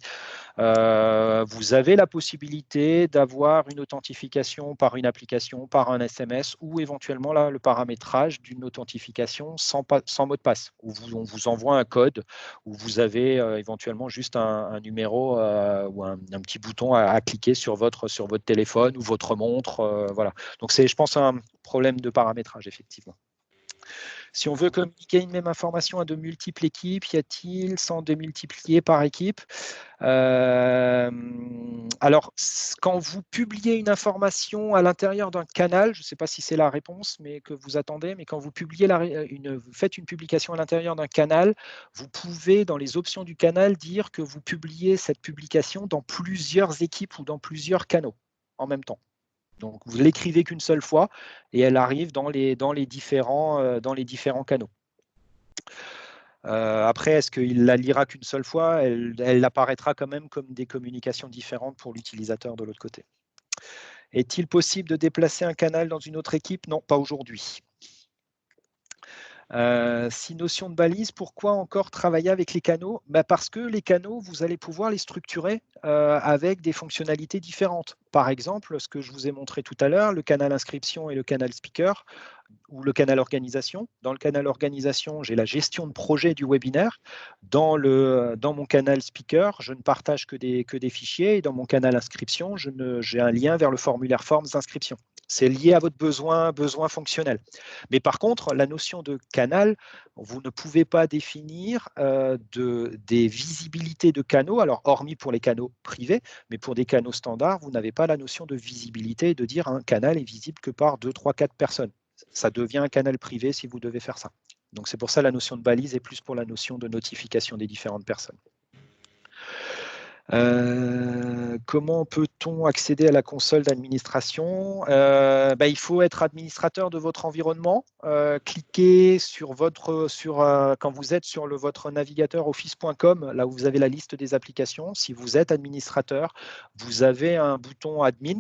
Vous avez la possibilité d'avoir une authentification par une application, par un SMS ou éventuellement là, le paramétrage d'une authentification sans mot de passe, où on vous envoie un code, où vous avez éventuellement juste un numéro ou un petit bouton à cliquer sur votre téléphone ou votre montre. Voilà. Donc, c'est, je pense, un problème de paramétrage, effectivement. Si on veut communiquer une même information à de multiples équipes, y a-t-il sans démultiplier par équipe? Alors, quand vous publiez une information à l'intérieur d'un canal, je ne sais pas si c'est la réponse mais que vous attendez, mais quand vous publiez vous faites une publication à l'intérieur d'un canal, vous pouvez, dans les options du canal, dire que vous publiez cette publication dans plusieurs équipes ou dans plusieurs canaux en même temps. Donc, vous l'écrivez qu'une seule fois et elle arrive dans les différents canaux. Après, est-ce qu'il la lira qu'une seule fois? Elle apparaîtra quand même comme des communications différentes pour l'utilisateur de l'autre côté. Est-il possible de déplacer un canal dans une autre équipe? Non, pas aujourd'hui. Si notion de balise, pourquoi encore travailler avec les canaux? Parce que les canaux, vous allez pouvoir les structurer avec des fonctionnalités différentes. Par exemple, ce que je vous ai montré tout à l'heure, le canal inscription et le canal speaker, ou le canal organisation. Dans le canal organisation, j'ai la gestion de projet du webinaire. Dans mon canal speaker, je ne partage que des fichiers. Et dans mon canal inscription, j'ai un lien vers le formulaire forms d'inscription. C'est lié à votre besoin fonctionnel. Mais par contre, la notion de canal, vous ne pouvez pas définir des visibilités de canaux, alors hormis pour les canaux privés, mais pour des canaux standards, vous n'avez pas la notion de visibilité, de dire un canal est visible que par 2, 3, 4 personnes. Ça devient un canal privé si vous devez faire ça. Donc c'est pour ça la notion de balise est plus pour la notion de notification des différentes personnes. Comment peut-on accéder à la console d'administration? Il faut être administrateur de votre environnement. Cliquez quand vous êtes sur votre navigateur office.com, là où vous avez la liste des applications. Si vous êtes administrateur, vous avez un bouton admin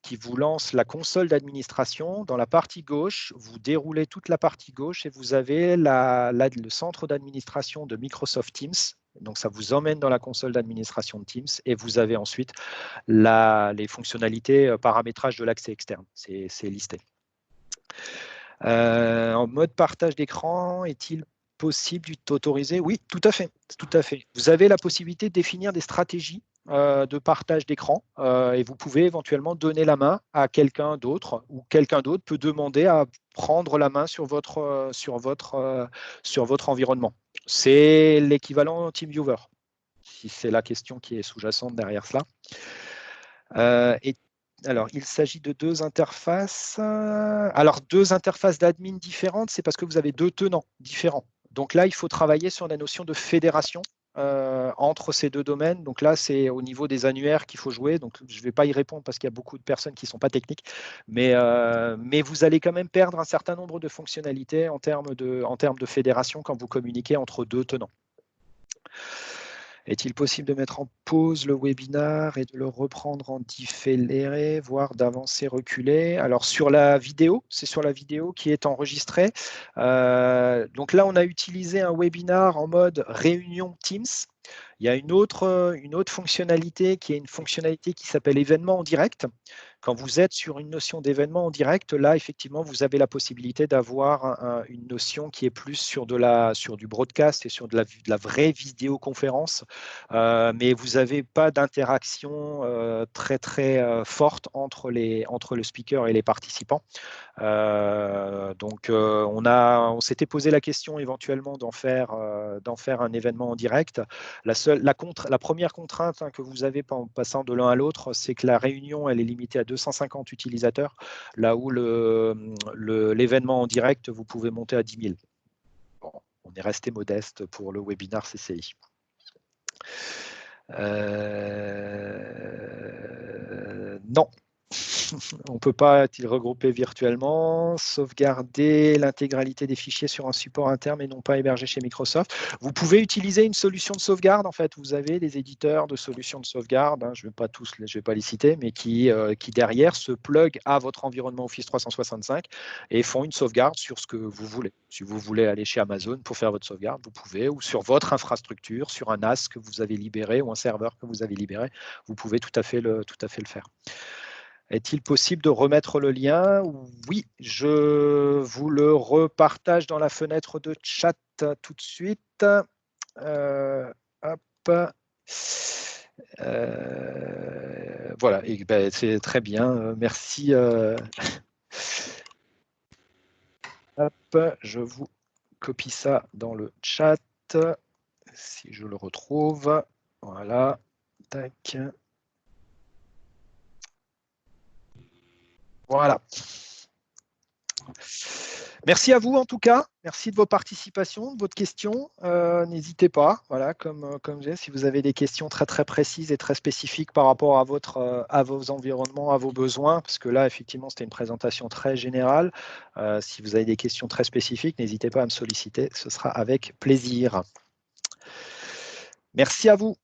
qui vous lance la console d'administration. Dans la partie gauche, vous déroulez toute la partie gauche et vous avez le centre d'administration de Microsoft Teams. Donc, ça vous emmène dans la console d'administration de Teams et vous avez ensuite les fonctionnalités paramétrage de l'accès externe. C'est listé. En mode partage d'écran, est-il possible d'autoriser? Oui, tout à fait. Tout à fait. Vous avez la possibilité de définir des stratégies de partage d'écran et vous pouvez éventuellement donner la main à quelqu'un d'autre ou quelqu'un d'autre peut demander à prendre la main sur votre environnement. C'est l'équivalent TeamViewer, si c'est la question qui est sous-jacente derrière cela. Alors, il s'agit de deux interfaces. Alors, deux interfaces d'admin différentes, c'est parce que vous avez deux tenants différents. Donc là, il faut travailler sur la notion de fédération entre ces deux domaines. Donc là, c'est au niveau des annuaires qu'il faut jouer. Donc, je ne vais pas y répondre parce qu'il y a beaucoup de personnes qui ne sont pas techniques. Mais vous allez quand même perdre un certain nombre de fonctionnalités en termes de fédération quand vous communiquez entre deux tenants. Est-il possible de mettre en pause le webinaire et de le reprendre en différé, voire d'avancer, reculer? Alors, sur la vidéo, c'est sur la vidéo qui est enregistrée. Donc là, on a utilisé un webinaire en mode réunion Teams. Il y a une autre fonctionnalité qui est une fonctionnalité qui s'appelle événement en direct. Quand vous êtes sur une notion d'événement en direct, là, effectivement, vous avez la possibilité d'avoir une notion qui est plus sur du broadcast et sur de la vraie vidéoconférence, mais vous n'avez pas d'interaction très, très forte entre le speaker et les participants. On s'était posé la question éventuellement d'en faire un événement en direct. La première contrainte que vous avez en passant de l'un à l'autre, c'est que la réunion elle est limitée à 250 utilisateurs, là où l'événement en direct, vous pouvez monter à 10 000. Bon, on est resté modeste pour le webinaire CCI. Non. On ne peut pas regrouper virtuellement, sauvegarder l'intégralité des fichiers sur un support interne et non pas hébergé chez Microsoft. Vous pouvez utiliser une solution de sauvegarde. En fait, vous avez des éditeurs de solutions de sauvegarde, je ne vais pas les citer, mais qui derrière se plug à votre environnement Office 365 et font une sauvegarde sur ce que vous voulez. Si vous voulez aller chez Amazon pour faire votre sauvegarde, vous pouvez, ou sur votre infrastructure, sur un NAS que vous avez libéré ou un serveur que vous avez libéré, vous pouvez tout à fait le faire. Est-il possible de remettre le lien? Oui, je vous le repartage dans la fenêtre de chat tout de suite. Hop. Voilà, c'est très bien. Merci. Hop, je vous copie ça dans le chat, si je le retrouve. Voilà. Tac. Voilà. Merci à vous en tout cas. Merci de vos participations, de votre question. N'hésitez pas. Voilà, comme je disais, si vous avez des questions très très précises et très spécifiques par rapport à vos environnements, à vos besoins, parce que là, effectivement, c'était une présentation très générale. Si vous avez des questions très spécifiques, n'hésitez pas à me solliciter. Ce sera avec plaisir. Merci à vous.